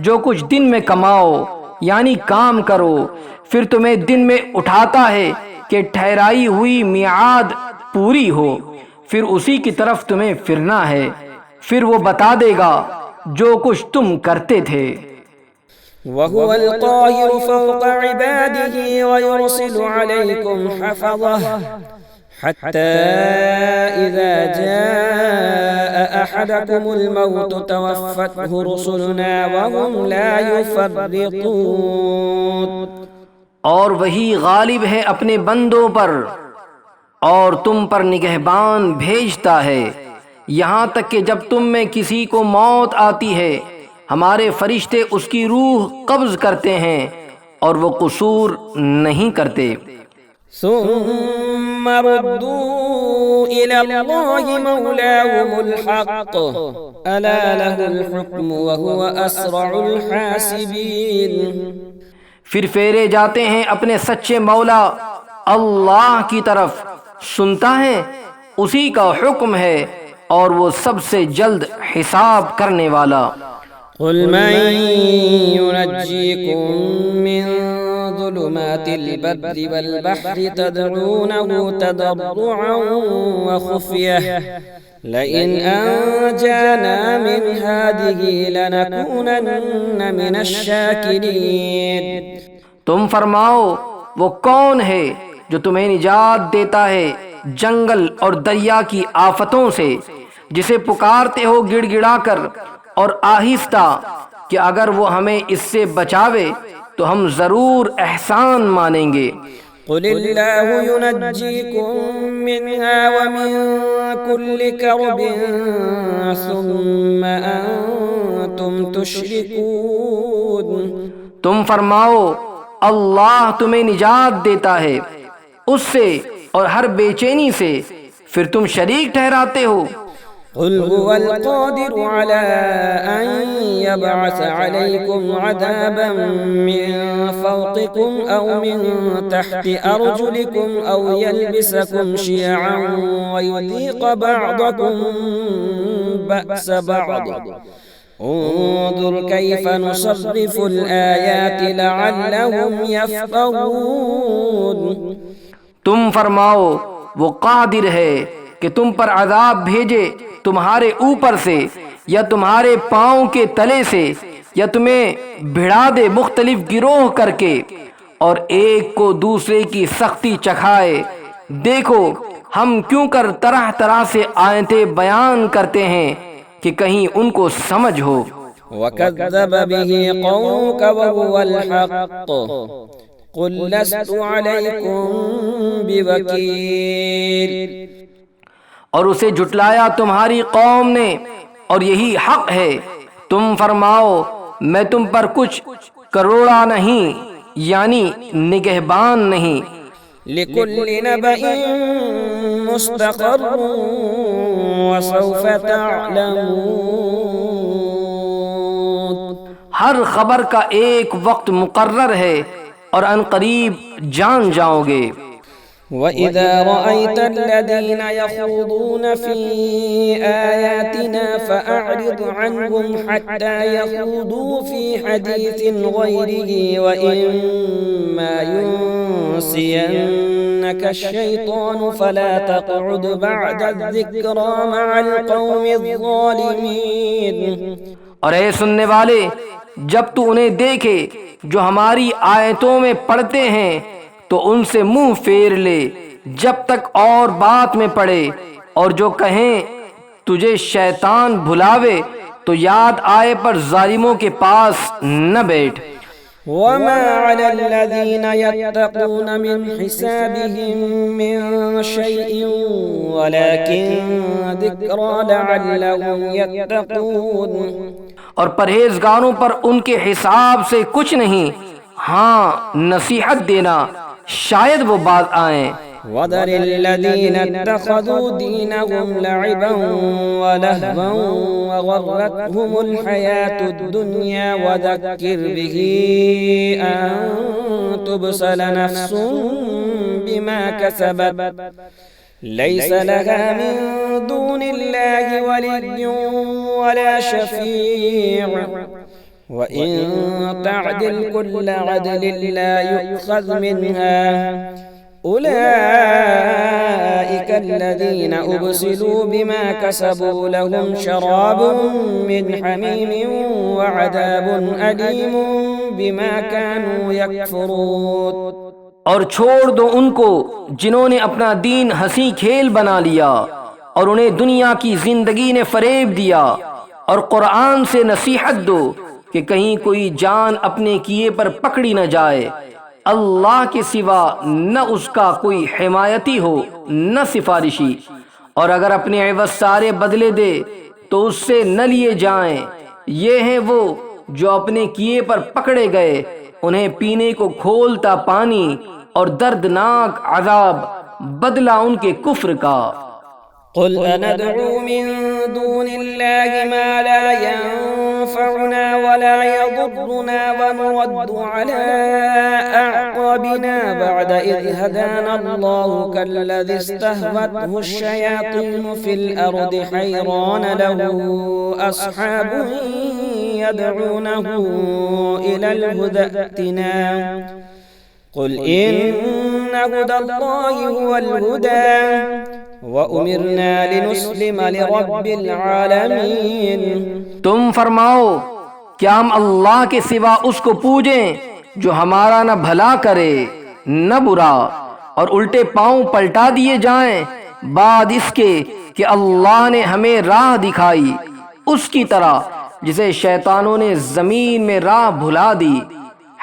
جو کچھ دن میں کماؤ، یعنی کام کرو، پھر تمہیں دن میں اٹھاتا ہے کہ ٹھہرائی ہوئی میعاد پوری ہو، پھر اسی کی طرف تمہیں پھرنا ہے، پھر وہ بتا دے گا جو کچھ تم کرتے تھے۔ وهو القاهر فوق عباده ويرسل عليكم حفظه حتى إذا جاء أحدكم الموت توفته رسلنا وهم لا يفرطون۔ اور وہی غالب ہے اپنے بندوں پر اور تم پر نگہبان بھیجتا ہے، یہاں تک کہ جب تم میں کسی کو موت آتی ہے ہمارے فرشتے اس کی روح قبض کرتے ہیں اور وہ قصور نہیں کرتے۔ ثم ردوا إلى الله مولاهم الحق ألا له الحكم وهو أسرع الحاسبين۔ پھر پھیرے جاتے ہیں اپنے سچے مولا اللہ کی طرف، سنتا ہے اسی کا حکم ہے اور وہ سب سے جلد حساب کرنے والا۔ قل من ينجيكم من ظلمات البر والبحر تدعونه تضرعا وخفية لئن أنجانا من هذه لنكونن من الشاكرين۔ تم فرماؤ وہ کون ہے جو تمہیں نجات دیتا ہے جنگل اور دریا کی آفتوں سے، جسے پکارتے ہو گڑ گڑا کر اور آہستہ کہ اگر وہ ہمیں اس سے بچاوے تو ہم ضرور احسان مانیں گے۔ قل اللہ ينجيكم منها ومن كل كرب ثم أنتم تشركون۔ تم فرماؤ اللہ تمہیں نجات دیتا ہے اس سے اور ہر بے چینی سے، پھر تم شریک ٹھہراتے ہو۔ قل هو القادر على أن يبعث عليكم عذابا من فوقكم أو من تحت أرجلكم أو يلبسكم شيعا ويذيق بعضكم بأس بعض انظر كيف نصرف الآيات لعلهم يفقهون۔ تم فرماؤ وہ قادر ہے کہ تم پر عذاب بھیجے تمہارے اوپر سے یا تمہارے پاؤں کے تلے سے یا تمہیں بھڑا دے مختلف گروہ کر کے اور ایک کو دوسرے کی سختی چکھائے۔ دیکھو ہم کیوں کر طرح طرح سے آیتیں بیان کرتے ہیں کہ کہیں ان کو سمجھ ہو۔ وَكَذَّبَ بِهِ قَوْمُكَ وَهُوَ الْحَقُّ قُلْ لَسْتُ عَلَيْكُمْ بِوَكِيلٍ۔ اور اسے جھٹلایا تمہاری قوم نے اور یہی حق ہے، تم فرماؤ میں تم پر کچھ کروڑا نہیں یعنی نگہبان نہیں۔ لِكُلِّ نَبَإٍ مُسْتَقَرٌّ وَسَوْفَ تَعْلَمُونَ۔ ہر خبر کا ایک وقت مقرر ہے اور ان قریب جان جاؤ گے۔ وَإِذَا رَأَيْتَ الَّذِينَ يَخُوضُونَ فِي آيَاتِنَا فَأَعْرِضْ عَنْهُمْ حَتَّى يَخُوضُوا فِي حَدِيثٍ غَيْرِهِ وَإِمَّا يُنْسِيَنَّكَ الشَّيْطَانُ فَلَا تَقْعُدْ بَعْدَ الذِّكْرَى مَعَ الْقَوْمِ الظَّالِمِينَ۔ اور اے سننے والے، جب تو انہیں دیکھے جو ہماری آیتوں میں پڑھتے ہیں تو ان سے منہ پھیر لے جب تک اور بات میں پڑے، اور جو کہیں تجھے شیطان بھلاوے تو یاد آئے پر ظالموں کے پاس نہ بیٹھ۔ وَمَا عَلَى الَّذِينَ يَتَّقُونَ مِنْ حِسَابِهِمْ مِنْ شَيْءٍ وَلَكِنْ ذِكْرَى لَعَلَّهُمْ يَتَّقُونَ۔ اور پرہیزگاروں پر ان کے حساب سے کچھ نہیں، ہاں نصیحت دینا شاید وہ باز آئیں۔ وَذَرِ الَّذِينَ اتَّخَذُوا دِينَهُمْ لَعِبًا وَلَهْوًا وَغَرَّتْهُمُ الْحَيَاةُ الدُّنْيَا وَذَكِّرْ بِهِ أَن تُبْصَلَ نَفْسٌ بِمَا كَسَبَتْ لَيْسَ لَهَا مِن دُونِ اللَّهِ وَلِيٌّ وَلَا شَفِيعٌ وَإِن تَعْدِلْ كُلَّ عَدْلٍ لَا يُؤْخَذْ مِنْهَا أُولَئِكَ الَّذِينَ أُبْسِلُوا بِمَا كَسَبُوا لَهُمْ شَرَابٌ مِّنْ حَمِيمٍ وَعَذَابٌ أَلِيمٌ بِمَا كَانُوا يَكْفُرُونَ۔ اور چھوڑ دو ان کو جنہوں نے اپنا دین ہنسی کھیل بنا لیا اور انہیں دنیا کی زندگی نے فریب دیا، اور قرآن سے نصیحت دو کہ کہیں کوئی جان اپنے کیے پر پکڑی نہ جائے۔ اللہ کے سوا نہ اس کا کوئی حمایتی ہو نہ سفارشی، اور اگر اپنے عوض سارے بدلے دے تو اس سے نہ لیے جائیں۔ یہ ہیں وہ جو اپنے کیے پر پکڑے گئے، انہیں پینے کو کھولتا پانی اور دردناک عذاب بدلہ ان کے کفر کا۔ قل أندعو من دون الله ما لا ينفعنا ولا يضرنا ونرد على أعقابنا بعد إذ هدانا الله كالذي استهوته الشياطين في الأرض حيران له أصحاب يدعونه إلى الهدى ائتنا قل إن هدى الله هو الهدى وَأُمِرْنَا لِنُسْلِمَ لِرَبِّ الْعَالَمِينَ۔ تم فرماؤ کیا ہم اللہ کے سوا اس کو پوجیں جو ہمارا نہ بھلا کرے نہ برا، اور الٹے پاؤں پلٹا دیے جائیں بعد اس کے کہ اللہ نے ہمیں راہ دکھائی، اس کی طرح جسے شیطانوں نے زمین میں راہ بھلا دی۔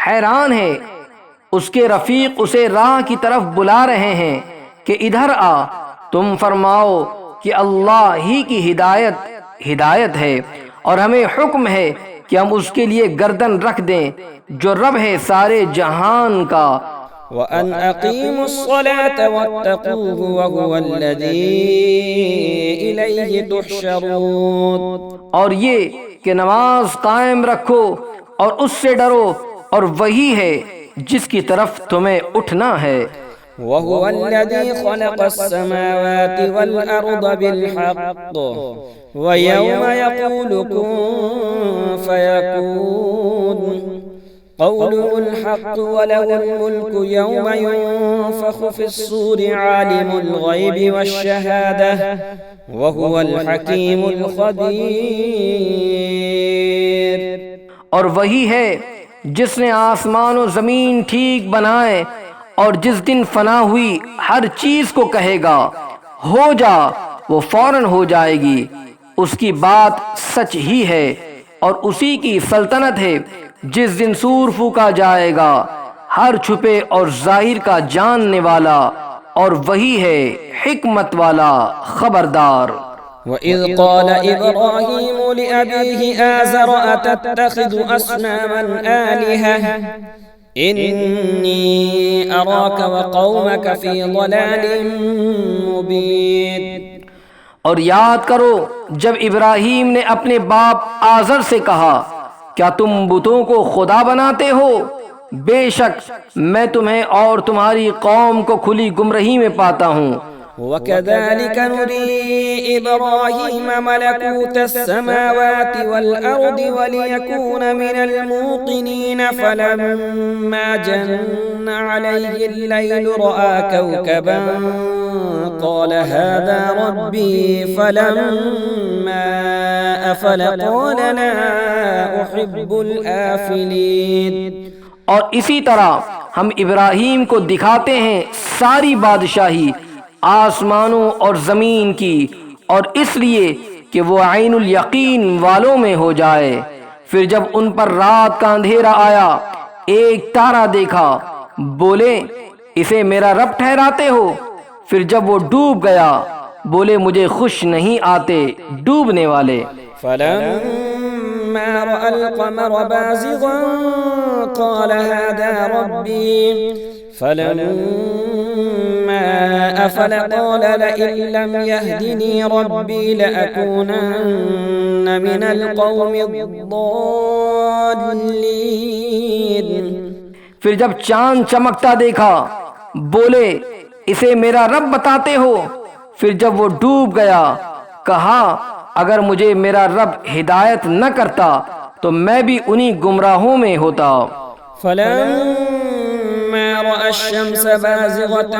حیران ہے اس کے رفیق اسے راہ کی طرف بلا رہے ہیں کہ ادھر آ۔ تم فرماؤ کہ اللہ ہی کی ہدایت ہے، اور ہمیں حکم ہے کہ ہم اس کے لیے گردن رکھ دیں جو رب ہے سارے جہان کا۔ وَأَنْ أَقِيمُوا الصَّلَاةَ وَاتَّقُوهُ وَهُوَ الَّذِي إليه تحشرون. اور یہ کہ نماز قائم رکھو اور اس سے ڈرو، اور وہی ہے جس کی طرف تمہیں اٹھنا ہے. وهو الذي خلق السماوات والأرض بالحق ويوم يقول كن فيكون قوله الحق وله الملك يوم ينفخ في الصور عالم الغيب والشهادة وهو الحكيم الخبير. اور وہی ہے جس نے آسمان و زمین ٹھیک بنائے، اور جس دن فنا ہوئی ہر چیز کو کہے گا ہو جا، وہ فوراً ہو جائے گی. اس کی بات سچ ہی ہے، اور اسی کی سلطنت ہے. جس دن سور پھونکا جائے گا، ہر چھپے اور ظاہر کا جاننے والا، اور وہی ہے حکمت والا خبردار. وَإِذْ قَالَ إِبْرَاهِيمُ لِأَبِيهِ آزَرَ أَتَتَّخِذُ أَصْنَامًا آلِهَةً إِنِّي أَرَاكَ وَقَوْمَكَ فِي ضَلَالٍ مُبِينٍ. اور یاد کرو جب ابراہیم نے اپنے باپ آزر سے کہا کیا تم بتوں کو خدا بناتے ہو؟ بے شک میں تمہیں اور تمہاری قوم کو کھلی گمراہی میں پاتا ہوں. وَكَذَلِكَ نُرِي إِبْرَاهِيمَ مَلَكُوتَ السَّمَاوَاتِ وَالْأَرْضِ وَلِيَكُونَ مِنَ الْمُوقِنِينَ فَلَمَّا جَنَّ عَلَيْهِ اللَّيْلُ رَأَىٰ كَوْكَبًا قَالَ هَٰذَا رَبِّي فَلَمَّا أَفَلَ قَالَ لَا أُحِبُّ الْآفِلِينَ. اور اسی طرح ہم ابراہیم کو دکھاتے ہیں ساری بادشاہی آسمانوں اور زمین کی، اور اس لیے کہ وہ عین الیقین والوں میں ہو جائے. پھر جب ان پر رات کا اندھیرا آیا، ایک تارا دیکھا، بولے اسے میرا رب ٹھہراتے ہو؟ پھر جب وہ ڈوب گیا، بولے مجھے خوش نہیں آتے ڈوبنے والے. فَلَمَّا رَأَى الْقَمَرَ بَازِغًا قَالَ هَٰذَا رَبِّي فَلَمَّا أَفَلَ قَالَ لَئِن لَّمْ يَهْدِنِي رَبِّي لَأَكُونَنَّ مِنَ الْقَوْمِ الضَّالِّينَ. پھر جب چاند چمکتا دیکھا، بولے اسے میرا رب بتاتے ہو؟ پھر جب وہ ڈوب گیا، کہا اگر مجھے میرا رب ہدایت نہ کرتا تو میں بھی انہی گمراہوں میں ہوتا. فَلَمَّا رَأَى الشَّمْسَ بَازِغَةً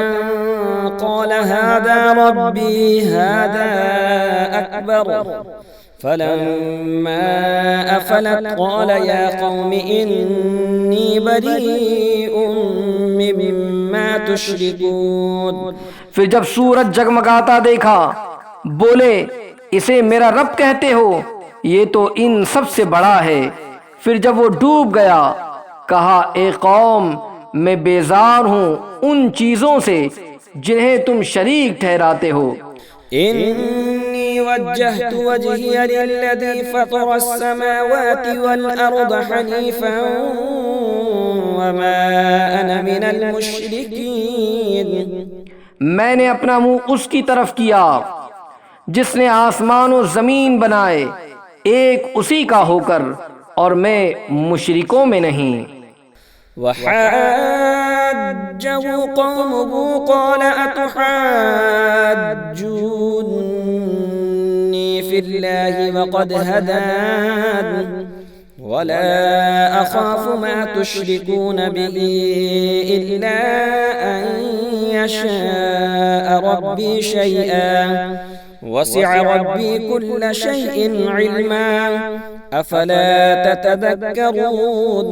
قَالَ هَٰذَا رَبِّي هَٰذَا أَكْبَرُ فَلَمَّا أَفَلَتْ قَالَ يَا قَوْمِ إِنِّي بَرِيءٌ مِّمَّا تُشْرِكُونَ. پھر جب سورج جگمگاتا دیکھا، بولے اسے میرا رب کہتے ہو؟ یہ تو ان سب سے بڑا ہے. پھر جب وہ ڈوب گیا، کہا اے قوم میں بیزار ہوں ان چیزوں سے جنہیں تم شریک ٹھہراتے ہو. إني وجهت وجهي للذي فطر السماوات والأرض حنيفا وما أنا من المشركين. میں نے اپنا منہ اس کی طرف کیا جس نے آسمان و زمین بنائے، ایک اسی کا ہو کر، اور میں مشرکوں میں نہیں. وحاجه قومه قال أتحاجوني في الله وقد هدان ولا أخاف ما تشركون به إلا أن يشاء ربي شيئا وسع ربي كل شيء علما أفلا تتذكرون.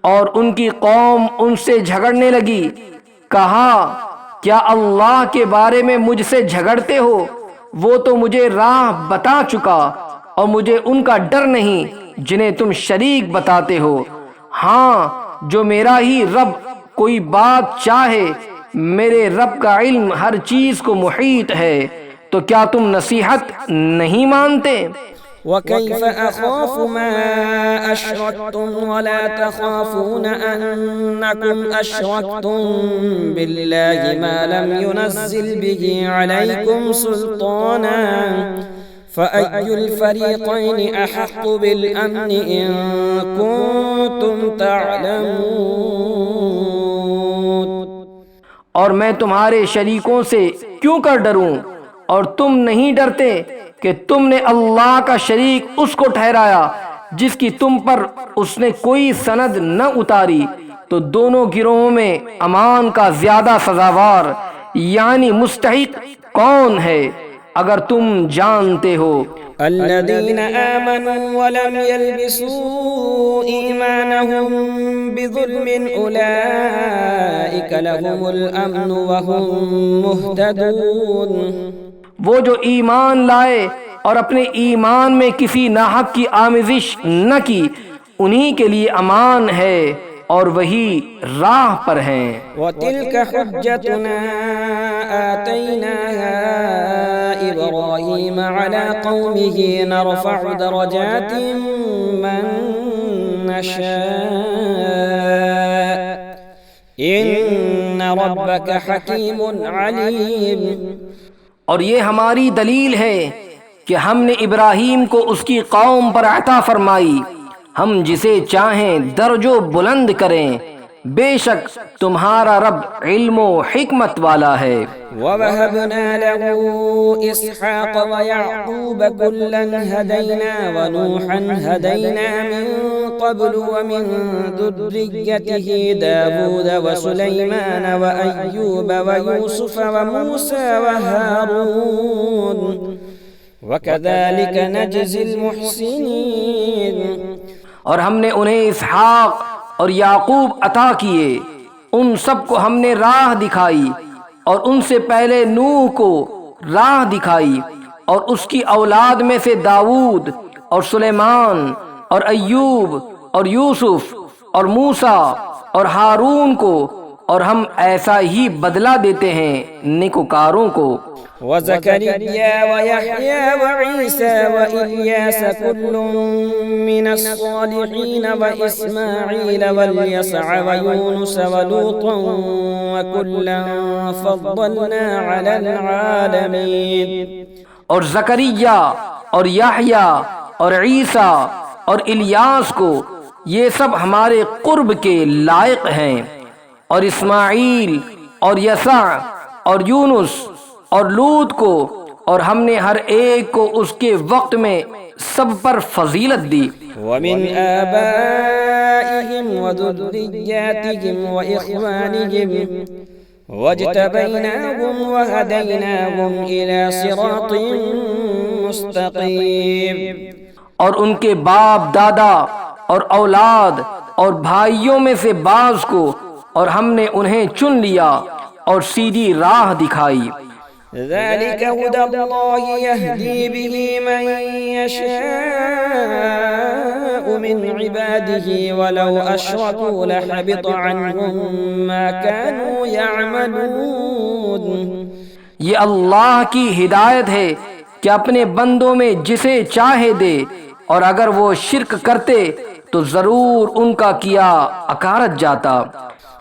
اور ان کی قوم ان سے جھگڑنے لگی، کہا کیا اللہ کے بارے میں مجھ سے جھگڑتے ہو؟ وہ تو مجھے راہ بتا چکا، اور مجھے ان کا ڈر نہیں جنہیں تم شریک بتاتے ہو. ہاں جو میرا ہی رب کوئی بات چاہے، میرے رب کا علم ہر چیز کو محیط ہے، تو کیا تم نصیحت نہیں مانتے؟ وكيف أخاف ما أشركتم ولا تخافون أنكم أشركتم بالله ما لم ينزل به عليكم سلطانا فأي الفريقين أحق بالأمن إن كنتم تعلمون۔ اور میں تمہارے شریکوں سے کیوں کر ڈروں، اور تم نہیں ڈرتے کہ تم نے اللہ کا شریک اس کو ٹھہرایا جس کی تم پر اس نے کوئی سند نہ اتاری، تو دونوں گروہوں میں امان کا زیادہ سزاوار یعنی مستحق کون ہے اگر تم جانتے ہو۔ الذين آمنوا ولم يلبسوا إيمانهم بظلم أولئك لهم الأمن وهم مهتدون۔ وہ جو ایمان لائے اور اپنے ایمان میں کسی ناحق کی آمیزش نہ کی، انہی کے لیے امان ہے اور وہی راہ پر ہیں۔ وَتِلْكَ حُجَّتُنَا آتَيْنَاهَا إِبْرَاهِيمَ عَلَى قَوْمِهِ نَرْفَعُ دَرَجَاتٍ مَّن نَّشَاءُ إِنَّ رَبَّكَ حَكِيمٌ عَلِيمٌ۔ اور یہ ہماری دلیل ہے کہ ہم نے ابراہیم کو اس کی قوم پر عطا فرمائی، ہم جسے چاہیں درجو بلند کریں، بے شک تمہارا رب علم و حکمت والا ہے۔ وَوَهَبْنَا لَهُ إِسْحَاقَ وَيَعْقُوبَ كُلًّا هَدَيْنَا وَنُوحًا هَدَيْنَا مِن قَبْلُ وَمِن ذُرِّيَّتِهِ دَاوُودَ وَسُلَيْمَانَ وَأَيُّوبَ وَيُوسُفَ وَمُوسَى وَهَارُونَ وَكَذَلِكَ نَجْزِي الْمُحْسِنِينَ۔ اور ہم نے انہیں اسحاق اور یعقوب عطا کیے، ان سب کو ہم نے راہ دکھائی، اور ان سے پہلے نوح کو راہ دکھائی، اور اس کی اولاد میں سے داؤد اور سلیمان اور ایوب اور یوسف اور موسیٰ اور ہارون کو، اور ہم ایسا ہی بدلہ دیتے ہیں نیکوکاروں کو۔ وَزَكَرِيَّا وَيَحْيَا وَعِيسَى وَإِلْيَاسَ كُلٌّ مِّنَ الصَّالِحِينَ وَإِسْمَاعِيلَ وَالْيَسَعَ وَيُونُسَ وَلُوطًا وَكُلًّا فَضَّلْنَا عَلَى الْعَالَمِينَ۔ اور زکریا اور یحییٰ اور عیسیٰ اور الیاس کو، یہ سب ہمارے قرب کے لائق ہیں، اور اسماعیل اور یسع اور یونس اور لوط کو، اور ہم نے ہر ایک کو اس کے وقت میں سب پر فضیلت دی۔ وَمِنْ آبَائِهِمْ وَذُرِّيَّاتِهِمْ وَإِخْوَانِهِمْ وَاجْتَبَيْنَاهُمْ وَهَدَيْنَاهُمْ إِلَى صِرَاطٍ مُسْتَقِيمٍ۔ اور ان کے باپ دادا اور اولاد اور بھائیوں میں سے بعض کو، اور ہم نے انہیں چن لیا اور سیدھی راہ دکھائی۔ ذَلِكَ هُدَى اللَّهِ يَهْدِي بِهِ مَن يَشَاءُ مِنْ عِبَادِهِ وَلَوْ أَشْرَكُوا لَحَبِطَ عَنْهُمْ مَا كَانُوا يَعْمَلُونَ۔ یہ اللہ کی ہدایت ہے کہ اپنے بندوں میں جسے چاہے دے، اور اگر وہ شرک کرتے تو ضرور ان کا کیا اکارت جاتا۔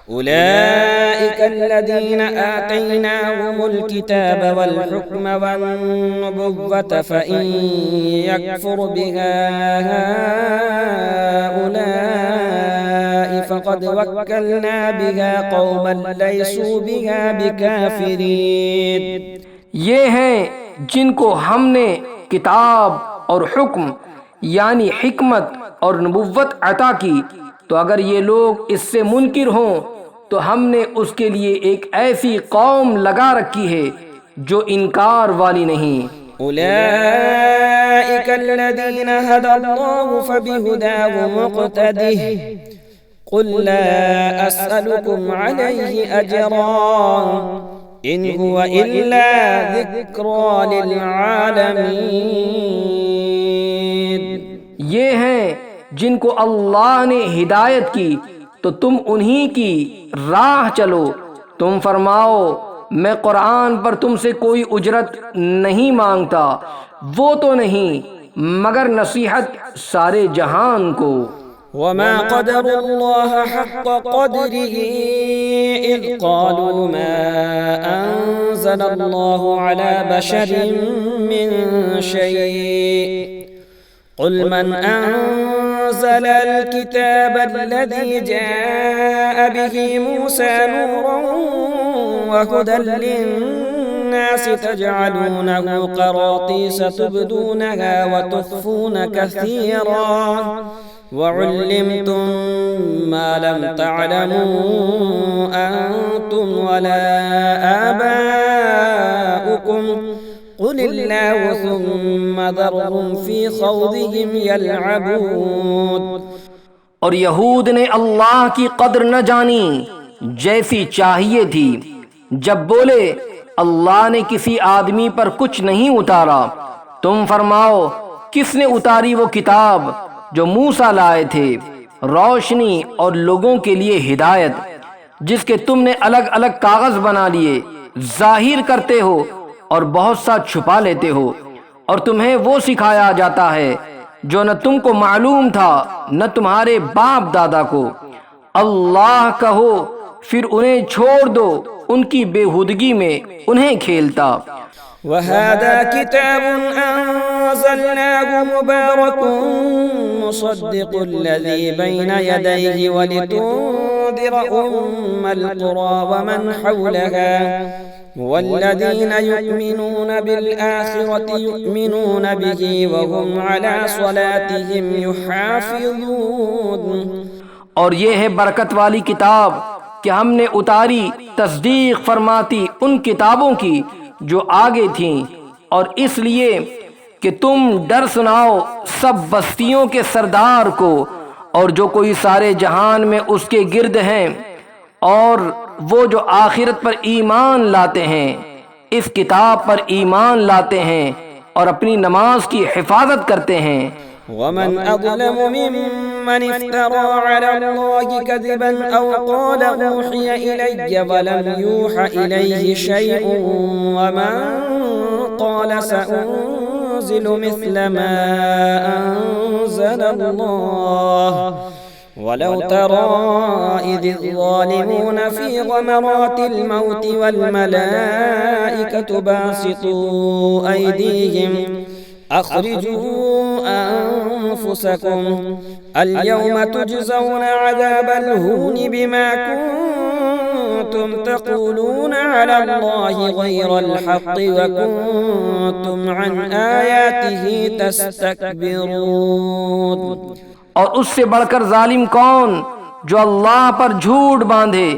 أولئك الذين آتيناهم الكتاب والحكم والنبوة فإن يكفر بها هؤلاء فقد وكلنا بها قوما ليسوا بها بكافرين۔ یہ ہیں جن کو ہم نے کتاب اور حکم یعنی حکمت اور نبوت عطا کی، تو اگر یہ لوگ اس سے منکر ہوں تو ہم نے اس کے لیے ایک ایسی قوم لگا رکھی ہے جو انکار والی نہیں۔ أولئك الذين هدى الله فبهداه مقتده قل لا أسألكم عليه أجرا إن هو إلا ذكرى للعالمين۔ یہ ہیں جن کو اللہ نے ہدایت کی تو تم انہی کی راہ چلو، تم فرماؤ میں قرآن پر تم سے کوئی اجرت نہیں مانگتا، وہ تو نہیں مگر نصیحت سارے جہان کو۔ وما قدر الله حق قدره إذ قالوا ما أنزل الله على بشر من شيء قل من أنزل الكتاب الذي جاء به موسى نورا وهدى للناس تجعلونه قراطيس تبدونها وتخفون كثيرا وعلمتم ما لم تعلموا أنتم ولا آباؤكم قل الله ثم ذرهم في خوضهم يلعبون۔ اور یہود نے اللہ کی قدر نہ جانی جیسی چاہیے تھی جب بولے اللہ نے کسی آدمی پر کچھ نہیں اتارا۔ تم فرماؤ کس نے اتاری وہ کتاب جو موسیٰ لائے تھے، روشنی اور لوگوں کے لیے ہدایت، جس کے تم نے الگ الگ کاغذ بنا لیے، ظاہر کرتے ہو اور بہت سا چھپا لیتے ہو، اور تمہیں وہ سکھایا جاتا ہے جو نہ تم کو معلوم تھا نہ تمہارے باپ دادا کو۔ اللہ کہو پھر انہیں چھوڑ دو ان کی بےہودگی میں انہیں کھیلتا۔ وَهَذَا كِتَابٌ أَنزَلْنَاهُ مُبَارَكٌ مُصَدِّقُ الَّذِي بَيْنَ يَدَيْهِ وَلِتُنذِرَ أُمَّ الْقُرَى وَمَنْ حَوْلَهَا وَالَّذِينَ يُؤْمِنُونَ بِالْآخِرَةِ يُؤْمِنُونَ بِهِ وَهُمْ عَلَى صَلَاتِهِمْ يُحَافِظُونَ۔ اور یہ ہے برکت والی کتاب کہ ہم نے اتاری تصدیق فرماتی ان کتابوں کی جو آگے تھیں، اور اس لیے کہ تم ڈر سناؤ سب بستیوں کے سردار کو اور جو کوئی سارے جہان میں اس کے گرد ہیں، اور وہ جو آخرت پر ایمان لاتے ہیں، اس کتاب پر ایمان لاتے ہیں اور اپنی نماز کی حفاظت کرتے ہیں۔ ومن أظلم ممن افترى على الله كذبا أو قال أوحي إلي ولم يوحى إليه شيء ومن قال سأنزل مثل ما أنزل الله ولو ترى إذ الظالمون في غمرات الموت والملائكة باسطوا أيديهم أخرجوا أنفسكم اليوم تجزون عذاب الهون بما كنتم تقولون على الله غير الحق وكنتم عن آياته تستكبرون۔ اور اس سے بڑھ کر ظالم کون جو اللہ پر جھوٹ باندھے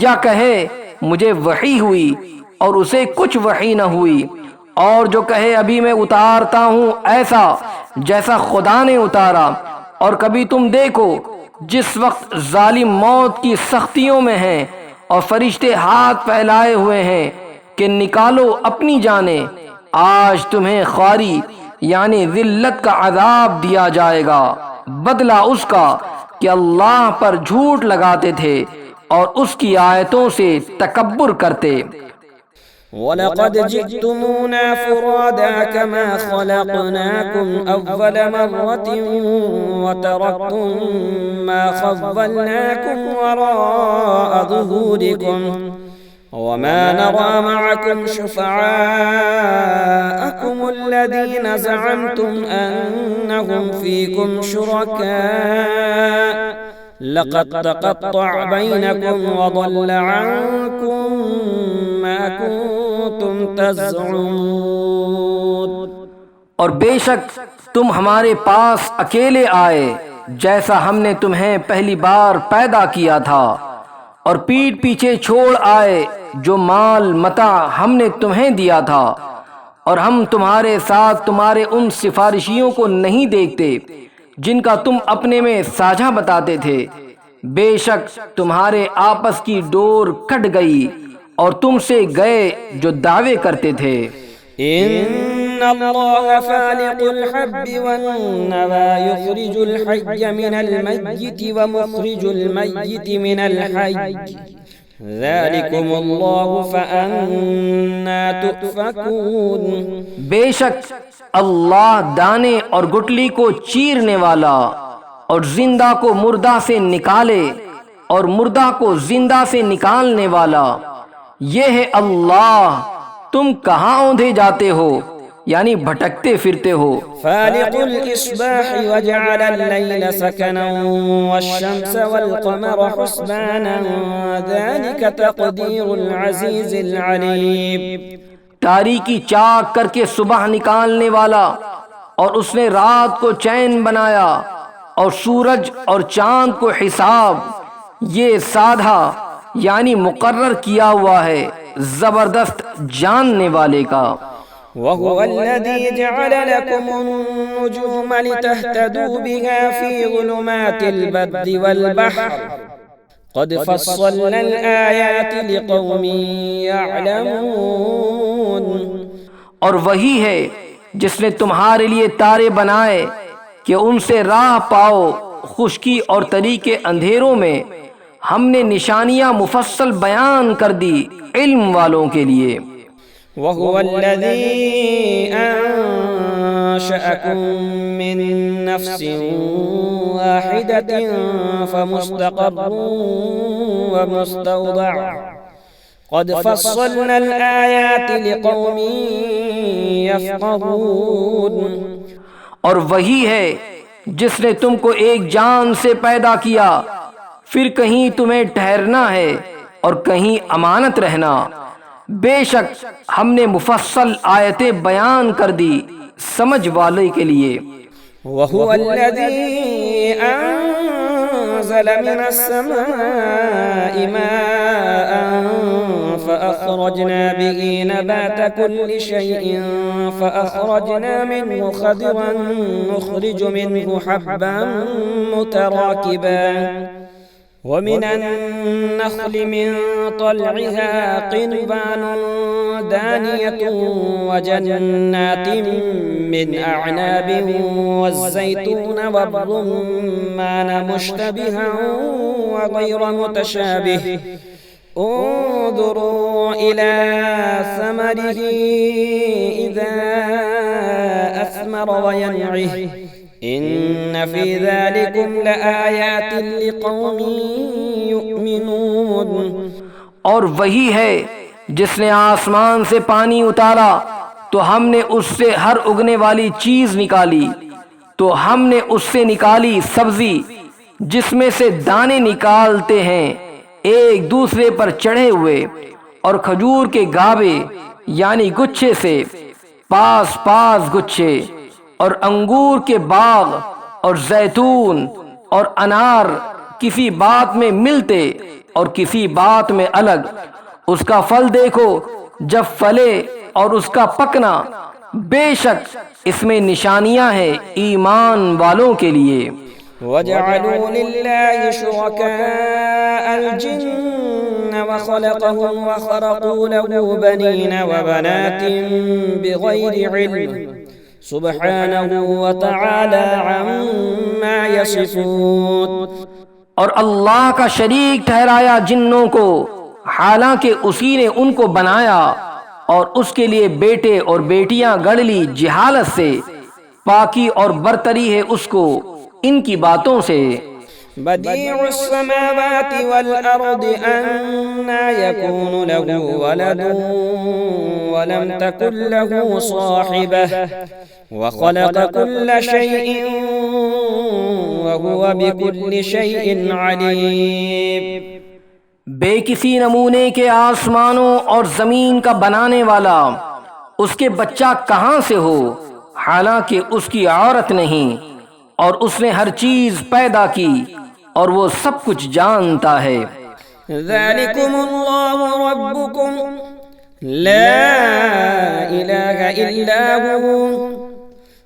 یا کہے مجھے وحی ہوئی اور اسے کچھ وحی نہ ہوئی، اور جو کہے ابھی میں اتارتا ہوں ایسا جیسا خدا نے اتارا۔ اور کبھی تم دیکھو جس وقت ظالم موت کی سختیوں میں ہیں اور فرشتے ہاتھ پھیلائے ہوئے ہیں کہ نکالو اپنی جانیں، آج تمہیں خواری یعنی ذلت کا عذاب دیا جائے گا، بدلہ اس کا کہ اللہ پر جھوٹ لگاتے تھے اور اس کی آیتوں سے تکبر کرتے۔ وَلَقَدْ جِئْتُمُونَا فُرَادَىٰ كَمَا خَلَقْنَاكُمْ أَوَّلَ مَرَّةٍ وَتَرَكْتُم مَّا خَوَّلْنَاكُمْ وَرَاءَ ظُهُورِكُمْ وَمَا نَرَىٰ مَعَكُمْ شُفَعَاءَكُمُ الَّذِينَ زَعَمْتُمْ أَنَّهُمْ فِيكُمْ شُرَكَاءُ لَقَدْ تَقَطَّعَ بَيْنَكُمْ وَضَلَّ عَنكُم مَّا كُنتُمْ تَزْعُمُونَ۔ اور بے شک تم ہمارے پاس اکیلے آئے جیسا ہم نے تمہیں پہلی بار پیدا کیا تھا، اور پیٹھ پیچھے چھوڑ آئے جو مال متاع ہم نے تمہیں دیا تھا، اور ہم تمہارے ساتھ تمہارے ان سفارشیوں کو نہیں دیکھتے جن کا تم اپنے میں ساجھا بتاتے تھے۔ بے شک تمہارے آپس کی ڈور کٹ گئی اور تم سے گئے جو دعوے کرتے تھے۔ ان اللہ فالق الحب والنوى يخرج الحي من الميت ومخرج الميت من الحي ذلكم الله فأنا تؤفكون. بے شک اللہ دانے اور گٹلی کو چیرنے والا اور زندہ کو مردہ سے نکالے اور مردہ کو زندہ سے نکالنے والا یہ ہے اللہ. تم کہاں اوندھے جاتے ہو یعنی بھٹکتے پھرتے ہو. فالق الإصباح وجعل الليل سكنا والشمس والقمر حسبانا ذلك تقدير العزيز العليم. تاریکی چاک کر کے صبح نکالنے والا اور اس نے رات کو چین بنایا اور سورج اور چاند کو حساب، یہ سادھا یعنی مقرر کیا ہوا ہے زبردست جاننے والے کا. وهو الذي جعل لكم النجوم لتهتدوا بها في ظلمات البر والبحر قد فصلنا الآيات لقوم يعلمون. اور وہی ہے جس نے تمہارے لیے تارے بنائے کہ ان سے راہ پاؤ خشکی اور طریقے اندھیروں میں. ہم نے نشانیاں مفصل بیان کر دی علم والوں کے لیے. وهو الذي أنشأكم من نفس واحدة فمستقر ومستودع قد فصلنا الآيات لقوم يفقهون. اور وہی ہے جس نے تم کو ایک جان سے پیدا کیا، پھر کہیں تمہیں ٹھہرنا ہے اور کہیں امانت رہنا. بے شک ہم نے مفصل آیتیں بیان کر دی سمجھ والے کے لیے. وَهُوَ الَّذِي أَنزَلَ مِنَ السَّمَاءِ مَاءً فَأَخْرَجْنَا بِهِ نَبَاتَ كُلِّ شَيْءٍ فَأَخْرَجْنَا مِنْهُ خَضِرًا نُخْرِجُ مِنْهُ حَبًّا مُتَرَاكِبًا ومن النخل من طلعها قنبان دانية وجنات من أعناب والزيتون والرمان مشتبها وغير متشابه انظروا إلى ثمره إذا أثمر وينعه إن في ذلكم لآيات لقوم يؤمنون. اور وہی ہے جس نے آسمان سے پانی اتارا تو ہم نے اس سے ہر اگنے والی چیز نکالی، تو ہم نے اس سے نکالی سبزی جس میں سے دانے نکالتے ہیں ایک دوسرے پر چڑھے ہوئے، اور کھجور کے گابے یعنی گچھے سے پاس پاس گچھے، اور انگور کے باغ اور زیتون اور انار کسی بات میں ملتے اور کسی بات میں الگ. اس کا پھل دیکھو جب پھلے اور اس کا پکنا، بے شک اس میں نشانیاں ہیں ایمان والوں کے لیے. وَجَعَلُوا لِلَّهِ شُرَكَاءَ الْجِنَّ وَخَلَقَهُمْ وَخَرَقُوا لَهُ بَنِينَ وَبَنَاتٍ بِغَيْرِ عِلْمٍ سبحانہ وتعالی عما یصفون. اور اللہ کا شریک ٹھہرایا جنوں کو، حالانکہ اسی نے ان کو بنایا اور اس کے لیے بیٹے اور بیٹیاں گڑھ لی جہالت سے. پاکی اور برتری ہے اس کو ان کی باتوں سے. بديع السماوات والأرض أنى يكون له ولد ولم تكن له صاحبة وخلق كل شيء وهو بكل شيء عليم. بے کسی نمونے کے آسمانوں اور زمین کا بنانے والا، اس کے بچہ کہاں سے ہو حالانکہ اس کی عورت نہیں، اور اس نے ہر چیز پیدا کی اور وہ سب کچھ جانتا ہے. ذالکم اللہ ربکم لا الہ الا هو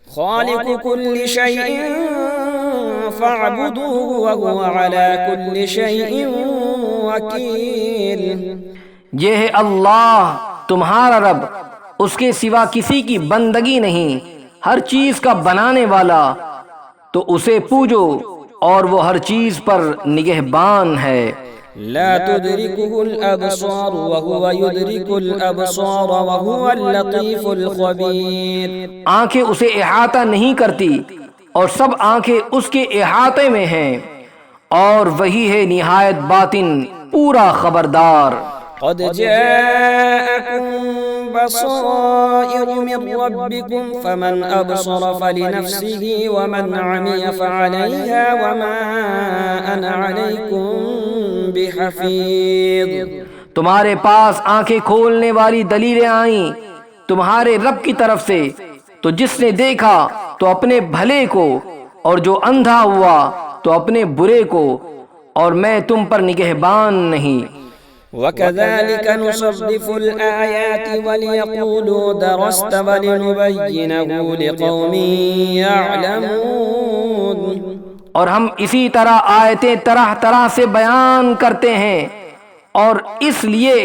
خالق كل شيء فاعبدوه وهو على كل شيء وکیل. یہ ہے اللہ تمہارا رب، اس کے سوا کسی کی بندگی نہیں، ہر چیز کا بنانے والا، تو اسے پوجو اور وہ ہر چیز پر نگہبان ہے. لا تدركه الأبصار وهو يدرك الأبصار وهو اللطيف الخبير. آنکھیں اسے احاطہ نہیں کرتی اور سب آنکھیں اس کے احاطے میں ہیں، اور وہی ہے نہایت باطن پورا خبردار. قد جاءكم بصائر من ربكم فمن أبصر فلنفسه ومن عمي فعليها وما أنا عليكم بحفيظ. تمہارے پاس آنکھیں کھولنے والی دلیلیں آئیں تمہارے رب کی طرف سے، تو جس نے دیکھا تو اپنے بھلے کو، اور جو اندھا ہوا تو اپنے برے کو، اور میں تم پر نگہبان نہیں. وَكَذَلِكَ نُصَرِّفُ الْآيَاتِ وَلِيَقُولُوا دَرَسْتَ وَلِنُبَيِّنَهُ لِقَوْمٍ يَعْلَمُونَ. اور ہم اسی طرح آیتیں طرح طرح سے بیان کرتے ہیں، اور اس لیے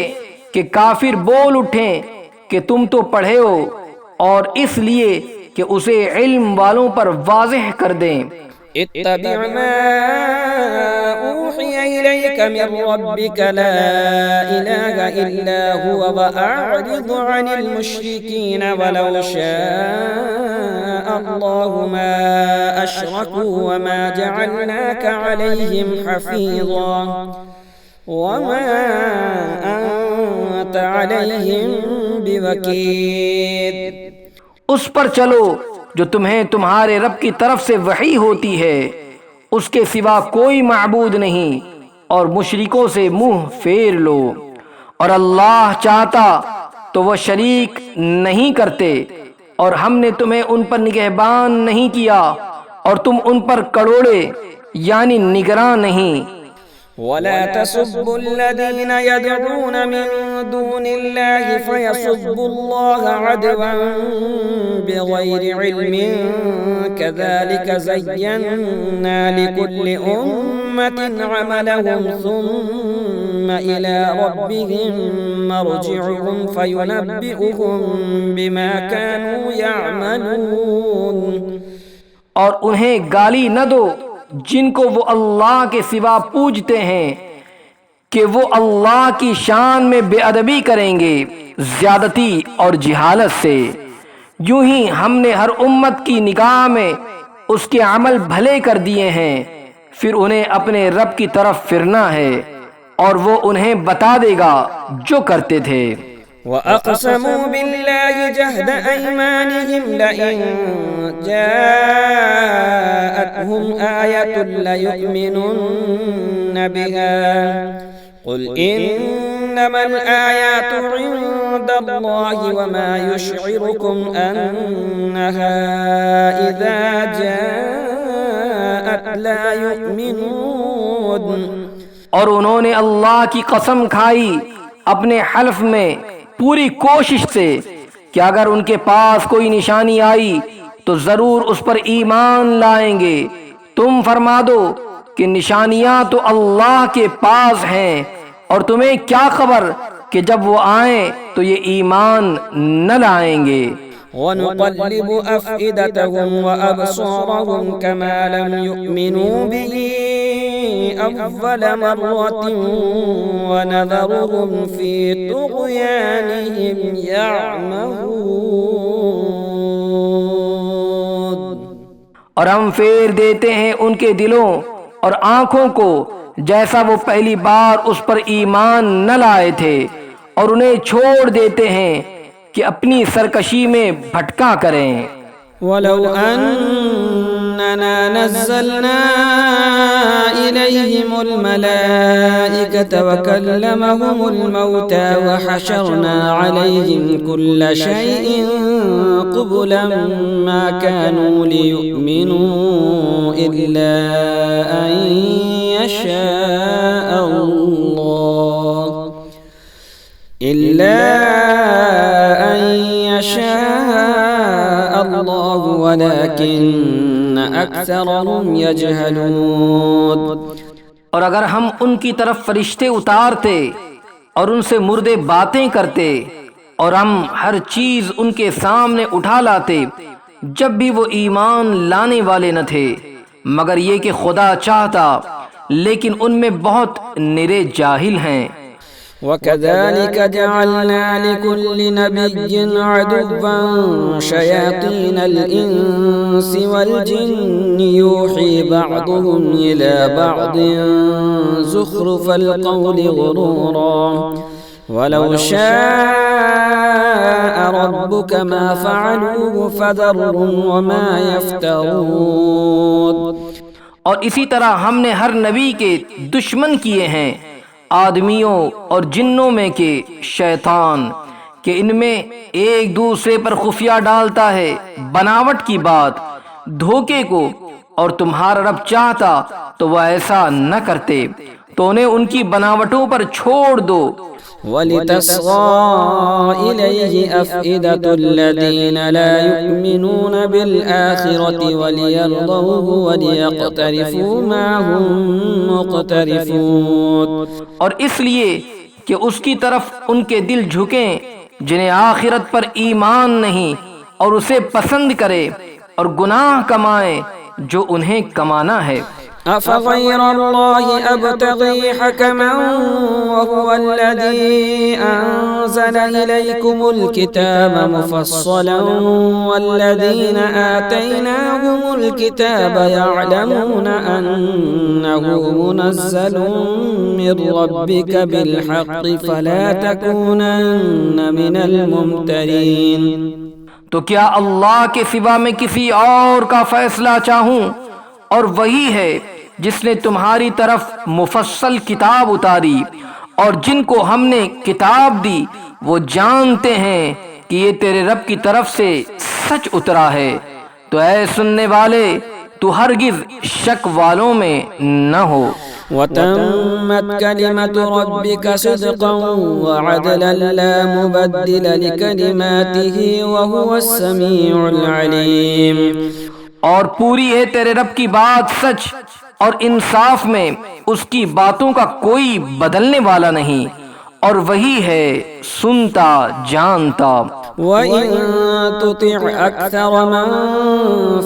کہ کافر بول اٹھیں کہ تم تو پڑھے ہو، اور اس لیے کہ اسے علم والوں پر واضح کر دیں. اتبع ما اوحی الیک من ربک لا الہ الا هو واعرض عن المشرکین ولو شاء اللہ ما اشرکوا وما جعلناک علیہم حفیظا وما انت علیہم بوکیل. اس پر چلو جو تمہیں تمہارے رب کی طرف سے وحی ہوتی ہے، اس کے سوا کوئی معبود نہیں، اور مشرکوں سے منہ پھیر لو، اور اللہ چاہتا تو وہ شریک نہیں کرتے، اور ہم نے تمہیں ان پر نگہبان نہیں کیا، اور تم ان پر کڑوڑے یعنی نگراں نہیں. ولا تسبوا الذين يدعون من دون الله فيسبوا الله عدوا بغير علم كذلك زينا لكل أمة عملهم ثم إلى ربهم مرجعهم فينبئهم بما كانوا يعملون. اور انہیں گالی نہ دو جن کو وہ اللہ کے سوا پوجتے ہیں کہ وہ اللہ کی شان میں بے ادبی کریں گے زیادتی اور جہالت سے. یوں ہی ہم نے ہر امت کی نگاہ میں اس کے عمل بھلے کر دیے ہیں، پھر انہیں اپنے رب کی طرف پھرنا ہے، اور وہ انہیں بتا دے گا جو کرتے تھے. وَأَقْسَمُوا بِاللَّهِ جَهْدَ أَيْمَانِهِمْ لَئِن جَاءَتْهُمْ آيَةٌ لَيُؤْمِنُنَّ بِهَا قُلْ إِنَّمَا الْآيَاتُ عِندَ اللَّهِ وَمَا يُشْعِرُكُمْ أَنَّهَا إِذَا جَاءَتْ لَا يُؤْمِنُونَ. اور انہوں نے اللہ کی قسم کھائی اپنے حلف میں پوری کوشش سے کہ اگر ان کے پاس کوئی نشانی آئی تو ضرور اس پر ایمان لائیں گے. تم فرما دو کہ نشانیاں تو اللہ کے پاس ہیں، اور تمہیں کیا خبر کہ جب وہ آئیں تو یہ ایمان نہ لائیں گے. وَنُقَلِّبُ أَفْئِدَتَهُمْ وَأَبْصَارَهُمْ كَمَا لَمْ يُؤْمِنُوا بِهِ أَوَّلَ مَرَّةٍ وَنَذَرُهُمْ فِي طُغْيَانِهِمْ يَعْمَهُونَ. اور ہم پھیر دیتے ہیں ان کے دلوں اور آنکھوں کو جیسا وہ پہلی بار اس پر ایمان نہ لائے تھے، اور انہیں چھوڑ دیتے ہیں کہ اپنی سرکشی میں بھٹکا کریں. وَلَوْ أَنَّنَا نَزَّلْنَا إِلَيْهِمُ الْمَلَائِكَةَ وَكَلَّمَهُمُ الْمَوْتَى وَحَشَرْنَا عَلَيْهِمْ كُلَّ شَيْءٍ قُبُلًا مَا كَانُوا لِيُؤْمِنُوا إِلَّا أَن يَشَاءَ اللَّهُ وَلَكِنَّ أَكْثَرَهُمْ يَجْهَلُونَ. اور اگر ہم ان کی طرف فرشتے اتارتے اور ان سے مردے باتیں کرتے، اور ہم ہر چیز ان کے سامنے اٹھا لاتے، جب بھی وہ ایمان لانے والے نہ تھے، مگر یہ کہ خدا چاہتا، لیکن ان میں بہت نرے جاہل ہیں۔ وَكَذَلِكَ جَعَلْنَا لِكُلِّ نَبِيٍّ عَدُوًّا شَيَاطِينَ الْإِنسِ وَالْجِنِّ يُوحِي بَعْضُهُمْ إِلَى بَعْضٍ زُخْرُفَ الْقَوْلِ غُرُورًا وَلَوْ شَاءَ رَبُّكَ مَا فَعَلُوهُ فَذَرْهُمْ وَمَا يَفْتَرُونَ۔ اور اسی طرح ہم نے ہر نبی کے دشمن کیے ہیں آدمیوں اور جنوں میں کے شیطان، کہ ان میں ایک دوسرے پر خفیہ ڈالتا ہے بناوٹ کی بات، دھوکے کو، اور تمہارا رب چاہتا تو وہ ایسا نہ کرتے، تو انہیں ان کی بناوٹوں پر چھوڑ دو۔ وَلِتَصْغَىٰ إِلَيْهِ أَفْئِدَةُ الَّذِينَ لَا يُؤْمِنُونَ بِالْآخِرَةِ وَلِيَرْضَوْهُ وَلِيَقْتَرِفُوا مَا هُمْ مُقْتَرِفُونَ۔ اور اس لیے کہ اس کی طرف ان کے دل جھکیں جنہیں آخرت پر ایمان نہیں، اور اسے پسند کرے اور گناہ کمائیں جو انہیں کمانا ہے۔ أَفَغَيْرَ اللَّهِ أَبْتَغِي حَكَمًا وَهُوَ الَّذِي أَنزَلَ إِلَيْكُمُ الْكِتَابَ مُفَصَّلًا وَالَّذِينَ آتَيْنَاهُمُ الْكِتَابَ يَعْلَمُونَ أَنَّهُ مُنَزَّلٌ مِّن رَّبِّكَ بِالْحَقِّ فَلَا تَكُونَنَّ مِنَ الْمُمْتَرِينَ۔ تو کیا اللہ کے سوا میں کسی اور کا فیصلہ چاہوں؟ اور وہی ہے جس نے تمہاری طرف مفصل کتاب اتاری، اور جن کو ہم نے کتاب دی وہ جانتے ہیں کہ یہ تیرے رب کی طرف سے سچ اترا ہے، تو اے سننے والے تو ہرگز شک والوں میں نہ ہو۔ وَتَمَّتْ كَلِمَةُ رَبِّكَ صِدْقًا وَعَدْلًا لَا مُبَدِّلَ لِكَلِمَاتِهِ وَهُوَ السَّمِيعُ الْعَلِيمُ۔ اور پوری ہے تیرے رب کی بات سچ اور انصاف میں، اس کی باتوں کا کوئی بدلنے والا نہیں، اور وہی ہے سنتا جانتا۔ وَإِن تُطِعْ أَكْثَرَ مَن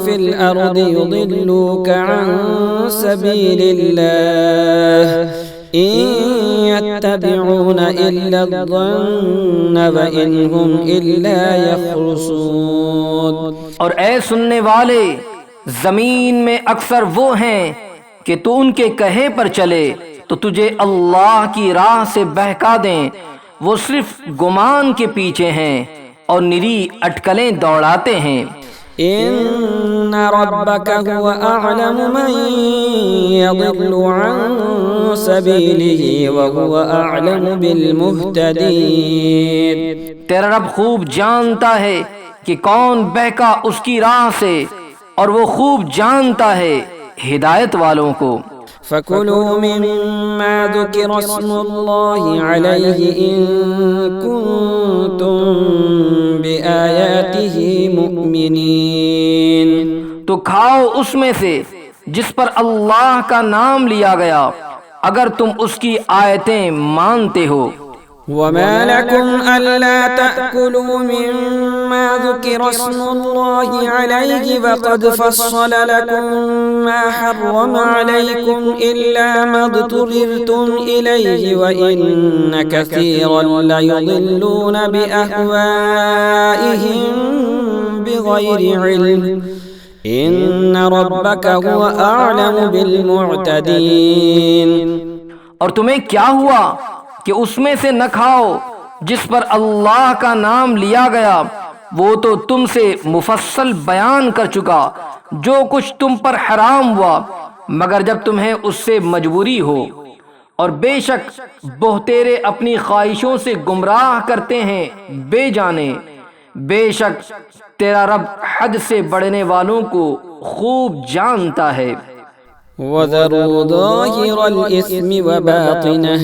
فِي الْأَرْضِ يُضِلُّوكَ عَن سَبِيلِ اللَّهِ إِن يَتَّبِعُونَ إِلَّا الظَّنَّ وَإِنْ هُمْ إِلَّا يَخْرُصُونَ۔ اور اے سننے والے، زمین میں اکثر وہ ہیں کہ تو ان کے کہے پر چلے تو تجھے اللہ کی راہ سے بہکا دیں، وہ صرف گمان کے پیچھے ہیں اور نری اٹکلیں دوڑاتے ہیں۔ إِنَّ رَبَّكَ هُوَ أَعْلَمُ مَن يَضِلُّ عَن سَبِيلِهِ وَهُوَ أَعْلَمُ بِالْمُهْتَدِينَ۔ تیرا رب خوب جانتا ہے کہ کون بہکا اس کی راہ سے، اور وہ خوب جانتا ہے ہدایت والوں کو۔ فَكُلُوا مِمَّا ذُكِرَ اسْمُ اللَّهِ عَلَيْهِ إِن كُنتُم بِآيَاتِهِ مُؤْمِنِينَ۔ تو کھاؤ اس میں سے جس پر اللہ کا نام لیا گیا، اگر تم اس کی آیتیں مانتے ہو۔ وَمَا لَكُمْ أَلَّا تَأْكُلُوا مِمَّا ذُكِرَ اسْمُ اللَّهِ عَلَيْهِ وَقَدْ فَصَّلَ لَكُم مَّا حَرَّمَ عَلَيْكُمْ إِلَّا مَا اضْطُرِرْتُمْ إِلَيْهِ وَإِنَّ كَثِيرًا لَّيُضِلُّونَ بِأَهْوَائِهِم بِغَيْرِ عِلْمٍ إِنَّ رَبَّكَ هُوَ أَعْلَمُ بِالْمُعْتَدِينَ۔ اور تمہیں کیا ہوا کہ اس میں سے نہ کھاؤ جس پر اللہ کا نام لیا گیا، وہ تو تم سے مفصل بیان کر چکا جو کچھ تم پر حرام ہوا، مگر جب تمہیں اس سے مجبوری ہو، اور بے شک بہتیرے اپنی خواہشوں سے گمراہ کرتے ہیں بے جانے، بے شک تیرا رب حد سے بڑھنے والوں کو خوب جانتا ہے۔ وَذَرُوا ظَاهِرَ الْإِثْمِ وَبَاطِنَهُ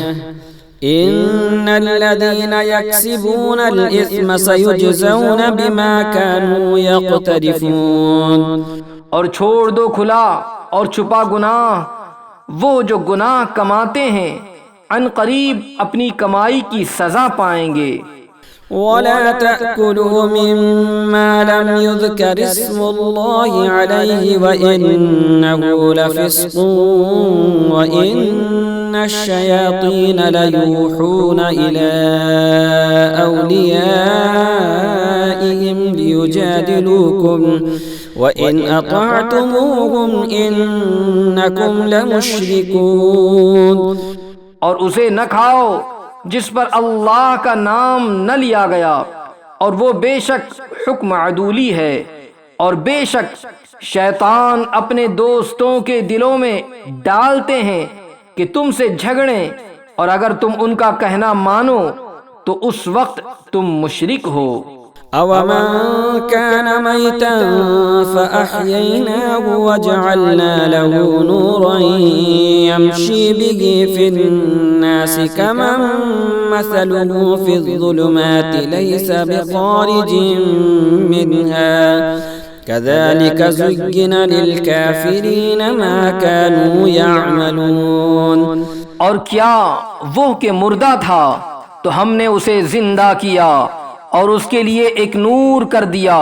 إِنَّ الَّذِينَ يَكْسِبُونَ الْإِثْمَ سَيُجْزَوْنَ بِمَا كَانُوا يَقْتَرِفُونَ۔ اور چھوڑ دو کھلا اور چھپا گناہ، وہ جو گناہ کماتے ہیں عن قریب اپنی کمائی کی سزا پائیں گے۔ ولا تأكلوا مما لم يذكر اسم الله عليه وإنه لفسق وإن الشياطين ليوحون إلى أوليائهم ليجادلوكم وإن أطعتموهم إنكم لمشركون. اور اسے نہ کھاؤ جس پر اللہ کا نام نہ لیا گیا، اور وہ بے شک حکم عدولی ہے، اور بے شک شیطان اپنے دوستوں کے دلوں میں ڈالتے ہیں کہ تم سے جھگڑیں، اور اگر تم ان کا کہنا مانو تو اس وقت تم مشرک ہو. أَوَمَنْ كَانَ مَيْتًا فَأَحْيَيْنَاهُ وَجَعَلْنَا لَهُ نُورًا يَمْشِي بِهِ فِي النَّاسِ كَمَنْ مَثَلُهُ فِي الظُّلُمَاتِ لَيْسَ بِخَارِجٍ مِّنْهَا كَذَلِكَ زُيِّنَ لِلْكَافِرِينَ مَا كَانُوا يَعْمَلُونَ. اور کیا وہ کہ مردہ تھا تو ہم نے اسے زندہ کیا اور اس کے لیے ایک نور کر دیا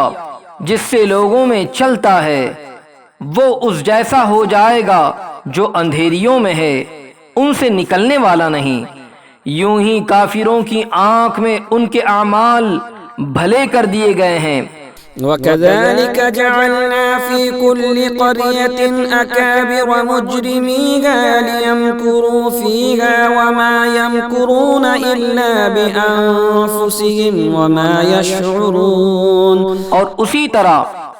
جس سے لوگوں میں چلتا ہے، وہ اس جیسا ہو جائے گا جو اندھیریوں میں ہے، ان سے نکلنے والا نہیں. یوں ہی کافروں کی آنکھ میں ان کے اعمال بھلے کر دیے گئے ہیں. وَكَذَلِكَ جَعَلْنَا فِي كُلِّ قَرْيَةٍ أَكَابِرَ مُجْرِمِيهَا لِيَمْكُرُوا فِيهَا وَمَا يَمْكُرُونَ إِلَّا بِأَنفُسِهِمْ وَمَا يَشْعُرُونَ. اور اسی طرح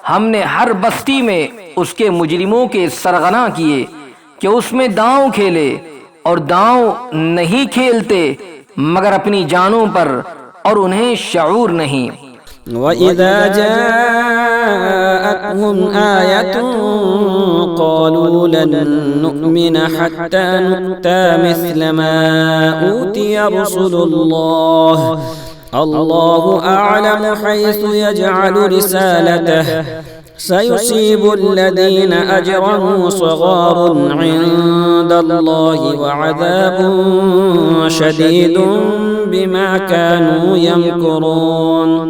ہم نے ہر بستی میں اس کے مجرموں کے سرغنہ کیے کہ اس میں داؤں کھیلے، اور داؤں نہیں کھیلتے مگر اپنی جانوں پر، اور انہیں شعور نہیں. وَإِذَا جَاءَتْهُمْ آيَةٌ قَالُوا لَن نُّؤْمِنَ حَتَّى نُؤْتَىٰ مِثْلَ مَا أُوتِيَ رُسُلُ اللَّهِ اللَّهُ أَعْلَمُ حَيْثُ يَجْعَلُ رِسَالَتَهُ سَيُصِيبُ الَّذِينَ أَجْرَمُوا صَغَارٌ عِندَ اللَّهِ وَعَذَابٌ شَدِيدٌ بِمَا كَانُوا يَمْكُرُونَ.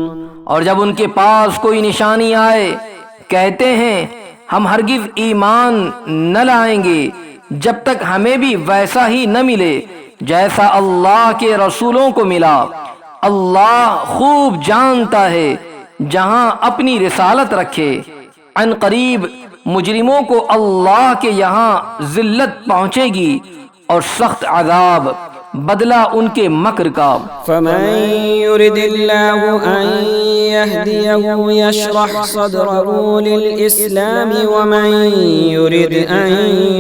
اور جب ان کے پاس کوئی نشانی آئے کہتے ہیں ہم ہرگز ایمان نہ لائیں گے جب تک ہمیں بھی ویسا ہی نہ ملے جیسا اللہ کے رسولوں کو ملا. اللہ خوب جانتا ہے جہاں اپنی رسالت رکھے. عن قریب مجرموں کو اللہ کے یہاں ذلت پہنچے گی اور سخت عذاب، بدلہ ان کے مکر کا. فمن يرد الله أن يهديه يشرح صدره للإسلام ومن يرد أن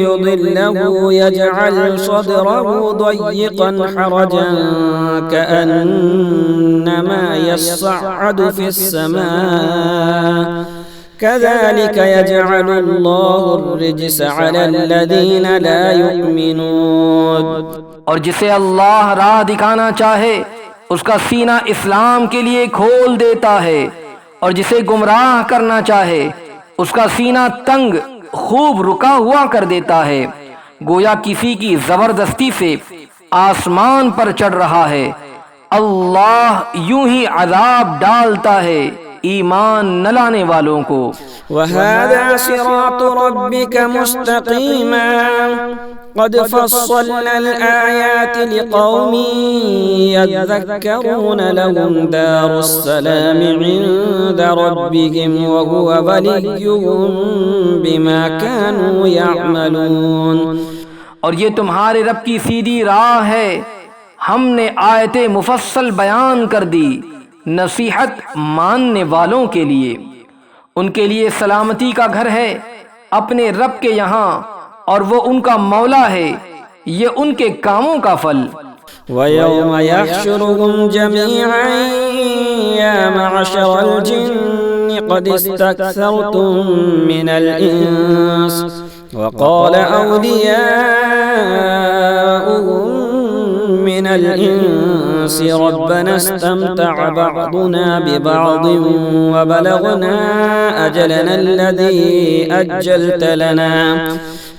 يضله يجعل صدره ضيقا حرجا كأنما يصعد في السماء كذلك يجعل الله الرجس على الذين لا يؤمنون. اور جسے اللہ راہ دکھانا چاہے اس کا سینہ اسلام کے لیے کھول دیتا ہے، اور جسے گمراہ کرنا چاہے اس کا سینہ تنگ خوب رکا ہوا کر دیتا ہے، گویا کسی کی زبردستی سے آسمان پر چڑھ رہا ہے. اللہ یوں ہی عذاب ڈالتا ہے ایمان نہ لانے والوں کو. وَهَذَا صِرَاطُ رَبِّكَ مُسْتَقِيمًا قَدْ فَصَّلْنَا الْآيَاتِ لِقَوْمٍ يَذَّكَّرُونَ لَهُمْ دَارُ السَّلَامِ عِندَ رَبِّهِمْ وَهُوَ وَلِيُّهُم بِمَا كَانُوا يَعْمَلُونَ. اور یہ تمہارے رب کی سیدھی راہ ہے، ہم نے آیتیں مفصل بیان کر دی نصیحت ماننے والوں کے لیے. ان کے لیے سلامتی کا گھر ہے اپنے رب کے یہاں، اور وہ ان کا مولا ہے، یہ ان کے کاموں کا پھل. وَيَوْمَ يَحْشُرُهُمْ جَمِيعًا يَا مَعْشَرَ الْجِنِّ قَدِ اسْتَكْثَرْتُم مِّنَ الْإِنسِ وَقَالَ أَوْلِيَاؤُهُم مِّنَ الْإِنسِ رَبَّنَا اسْتَمْتَعَ بَعْضُنَا بِبَعْضٍ وَبَلَغْنَا أَجَلَنَا الَّذِي أَجَّلْتَ لَنَا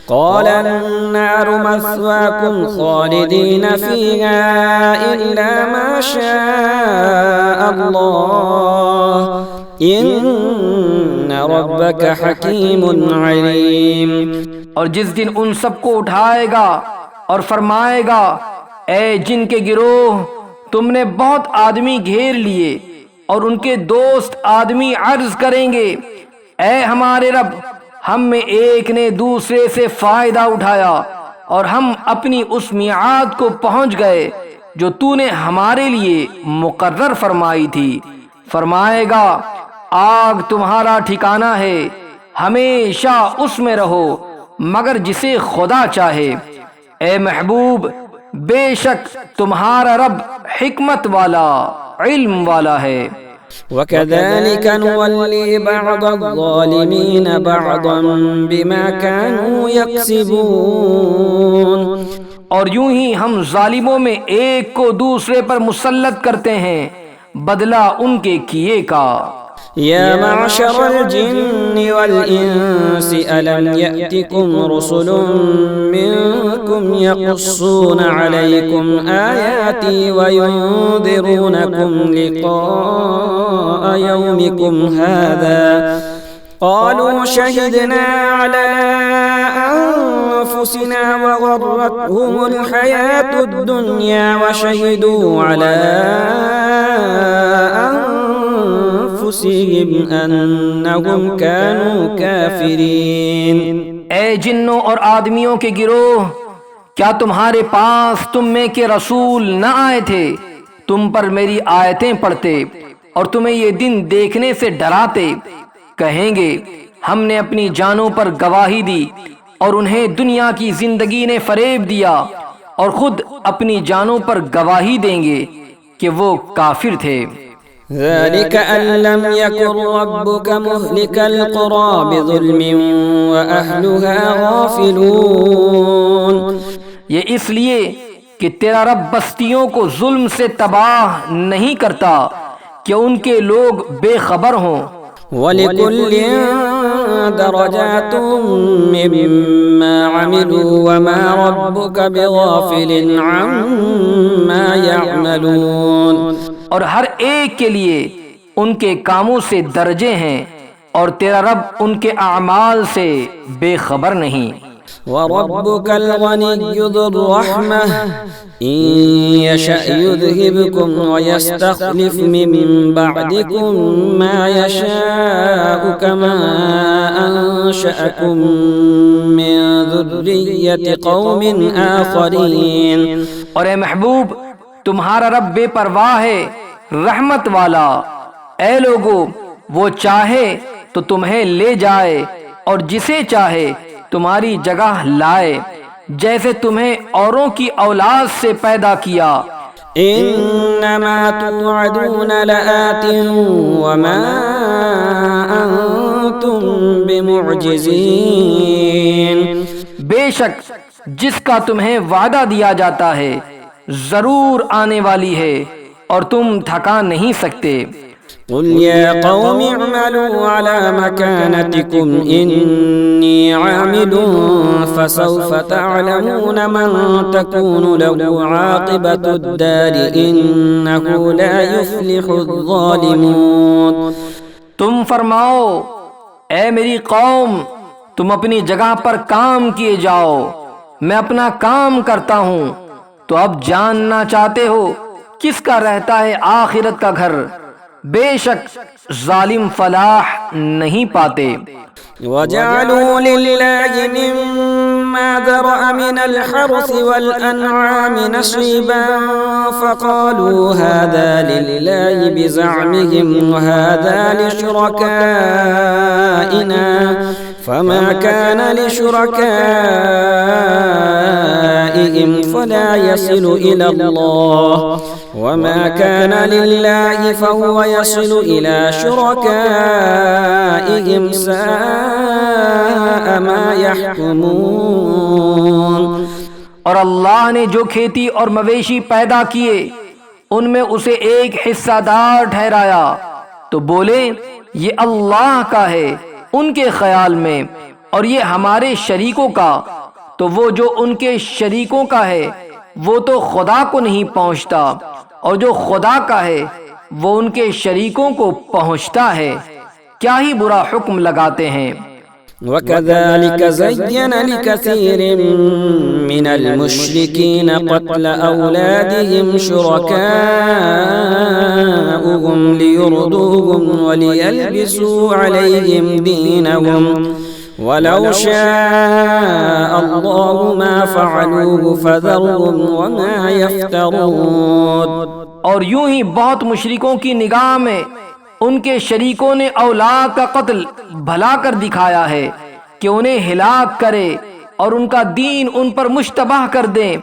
قال النار مثواكم خالدين فيها إلا ما شاء الله إن ربك حكيم عليم۔ اور جس دن ان سب کو اٹھائے گا اور فرمائے گا اے جن کے گروہ تم نے بہت آدمی گھیر لیے، اور ان کے دوست آدمی عرض کریں گے اے ہمارے رب، ہم میں ایک نے دوسرے سے فائدہ اٹھایا اور ہم اپنی اس میعاد کو پہنچ گئے جو تو نے ہمارے لیے مقرر فرمائی تھی۔ فرمائے گا آگ تمہارا ٹھکانہ ہے، ہمیشہ اس میں رہو مگر جسے خدا چاہے۔ اے محبوب، بے شک تمہارا رب حکمت والا، علم والا ہے۔ وَكَذَلِكَ نُوَلِّي بَعْضَ الظَّالِمِينَ بَعْضًا بِمَا كَانُوا يَكْسِبُونَ، اور یوں ہی ہم ظالموں میں ایک کو دوسرے پر مسلط کرتے ہیں بدلہ ان کے کیے کا۔ يا معشر الجن والإنس ألم يأتكم رسل منكم يقصون عليكم آياتي وينذرونكم لقاء يومكم هذا قالوا شهدنا على أنفسنا وغرتهم الحياة الدنيا وشهدوا على أنهم كانوا كافرين۔ اے جنوں اور آدمیوں کے گروہ، کیا تمہارے پاس تم میں کے رسول نہ آئے تھے؟ تم پر میری آیتیں پڑھتے اور تمہیں یہ دن دیکھنے سے ڈراتے۔ کہیں گے ہم نے اپنی جانوں پر گواہی دی اور انہیں دنیا کی زندگی نے فریب دیا، اور خود اپنی جانوں پر گواہی دیں گے کہ وہ کافر تھے۔ ذلك أن لم يكن ربك مهلك القرى بظلم وأهلها غافلون، یہ اس لیے کہ تیرا رب بستیوں کو ظلم سے تباہ نہیں کرتا کہ ان کے لوگ بے خبر ہوں۔ وَلِكُلٍّ دَرَجَاتٌ مِّمَّا عَمِلُوا وَمَا رَبُّكَ بِغَافِلٍ عَمَّا يَعْمَلُونَ، اور ہر ایک کے لیے ان کے کاموں سے درجے ہیں، اور تیرا رب ان کے اعمال سے بے خبر نہیں۔ وَرَبُّكَ الْغَنِيُّ ذُو الرَّحْمَةِ إِن يَشَأْ يُذْهِبْكُمْ وَيَسْتَخْلِفْ مِن بَعْدِكُم مَّا يَشَاءُ كَمَا أَنشَأَكُم مِّن ذُرِّيَّةِ قَوْمٍ آخَرِينَ۔ اور اے محبوب، تمہارا رب بے پرواہ ہے، رحمت والا۔ اے لوگو، وہ چاہے تو تمہیں لے جائے اور جسے چاہے تمہاری جگہ لائے، جیسے تمہیں اوروں کی اولاد سے پیدا کیا۔ انما توعدون لآت وما انتم بمعجزین، بے شک جس کا تمہیں وعدہ دیا جاتا ہے ضرور آنے والی ہے اور تم تھکا نہیں سکتے۔ قل يا قوم اعملوا على مكانتكم إني عامل فسوف تعلمون من تكون له عاقبة الدار إنه لا يفلح الظالمون۔ تم فرماؤ اے میری قوم، تم اپنی جگہ پر کام کیے جاؤ، میں اپنا کام کرتا ہوں، تو اب جاننا چاہتے ہو کس کا رہتا ہے آخرت کا گھر؟ بے شک ظالم فلاح نہیں پاتے۔ وَجَعَلُوا لِلَّهِ مِمَّا ذَرَأَ مِنَ الْحَرْثِ وَالْأَنْعَامِ نَصِيبًا فَقَالُوا هَذَا لِلَّهِ بِزَعْمِهِمْ وَهَذَا لِشُرَكَائِنَا فَمَا كَانَ لِشُرَكَائِهِمْ فَلَا يَصِلُ إِلَى اللَّهِ وَمَا كَانَ لِلَّهِ فَهُوَ يَصِلُ إِلَى شُرَكَائِهِمْ سَاءَ مَا يَحْكُمُونَ۔ اور اللہ نے جو کھیتی اور مویشی پیدا کیے ان میں اسے ایک حصہ دار ٹھہرایا، تو بولے یہ اللہ کا ہے۔ ان کے خیال میں اور یہ ہمارے شریکوں کا، تو وہ جو ان کے شریکوں کا ہے وہ تو خدا کو نہیں پہنچتا، اور جو خدا کا ہے وہ ان کے شریکوں کو پہنچتا ہے۔ کیا ہی برا حکم لگاتے ہیں۔ وكذلك زين لكثير من المشركين قتل أولادهم شركاؤهم ليردوهم وليلبسوا عليهم دينهم ولو شاء الله ما فعلوه فذرهم وما يفترون۔ اور یوں ہی بہت مشرکوں کی نگاہ میں ان کے شریکوں نے اولاد کا قتل بھلا کر دکھایا ہے کہ انہیں ہلاک کرے اور ان کا دین ان پر مشتبہ کر دیں،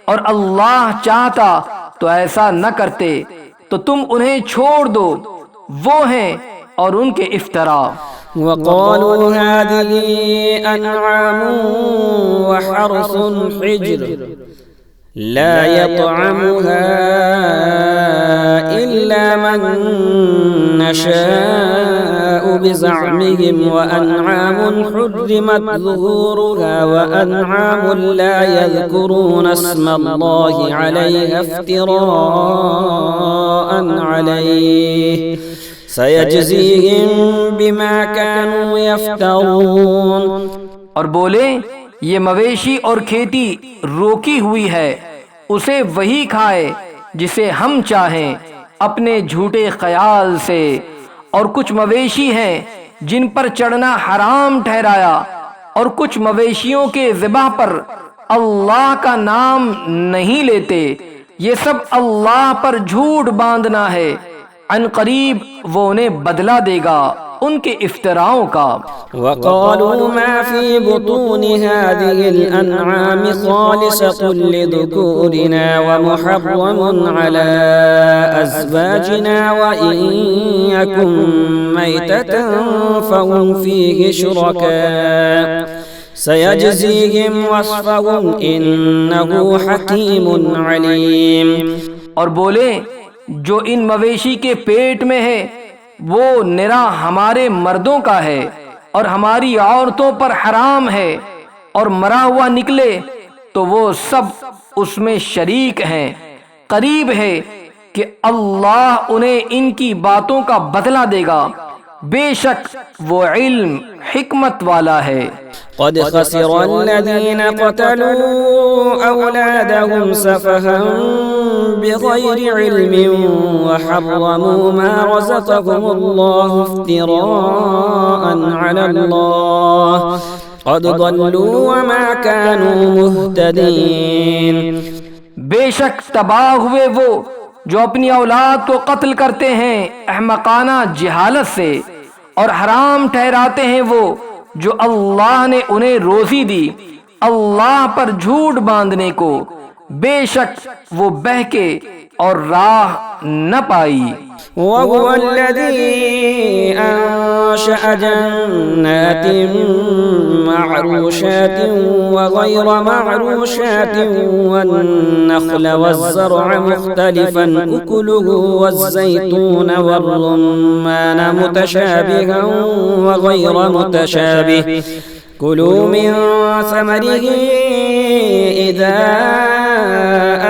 اور اللہ چاہتا تو ایسا نہ کرتے۔ تو تم انہیں چھوڑ دو، وہ ہیں اور ان کے افتراء۔ وقالوا هذه أنعام وحرث حجر لا يطعمها إلا من نشاء بزعمهم وأنعام حرمت ظهورها وأنعام لا يذكرون اسم الله عليها افتراء عليه سيجزيهم بما كانوا يفترون۔ اور بولے یہ مویشی اور کھیتی روکی ہوئی ہے، اسے وہی کھائے جسے ہم چاہیں اپنے جھوٹے خیال سے، اور کچھ مویشی ہیں جن پر چڑھنا حرام ٹھہرایا، اور کچھ مویشیوں کے ذبح پر اللہ کا نام نہیں لیتے، یہ سب اللہ پر جھوٹ باندھنا ہے، عن قریب وہ انہیں بدلہ دے گا ان کے افتراؤں کا۔ وقالوا ما في بطون هذه الأنعام خالصة لذكورنا ومحرم على أزواجنا وإن يكن ميتة فهم فيه شركاء سيجزيهم وصفهم إنه حكيم عليم۔ اور بولے جو ان مویشی کے پیٹ میں ہے وہ نرا ہمارے مردوں کا ہے اور ہماری عورتوں پر حرام ہے، اور مرا ہوا نکلے تو وہ سب اس میں شریک ہیں، قریب ہے کہ اللہ انہیں ان کی باتوں کا بدلہ دے گا، بے شک وہ علم حکمت والا ہے۔ قد خسر الذين قتلوا أولادهم سفها بغير علم وحرموا ما رزقهم الله افتراء على الله قد ضلوا وما كانوا مهتدين۔ بے شک تباہ ہوئے وہ جو اپنی اولاد کو قتل کرتے ہیں احمقانہ جہالت سے، اور حرام ٹھہراتے ہیں وہ جو اللہ نے انہیں روزی دی اللہ پر جھوٹ باندھنے کو، بے شک وہ بہکے اور راہ نہ پائی۔ وهو الذي أنشأ جنات معروشات وغير معروشات والنخل والزرع مختلفا أكله والزيتون والرمان متشابها وغير متشابه كلوا من ثمره إذا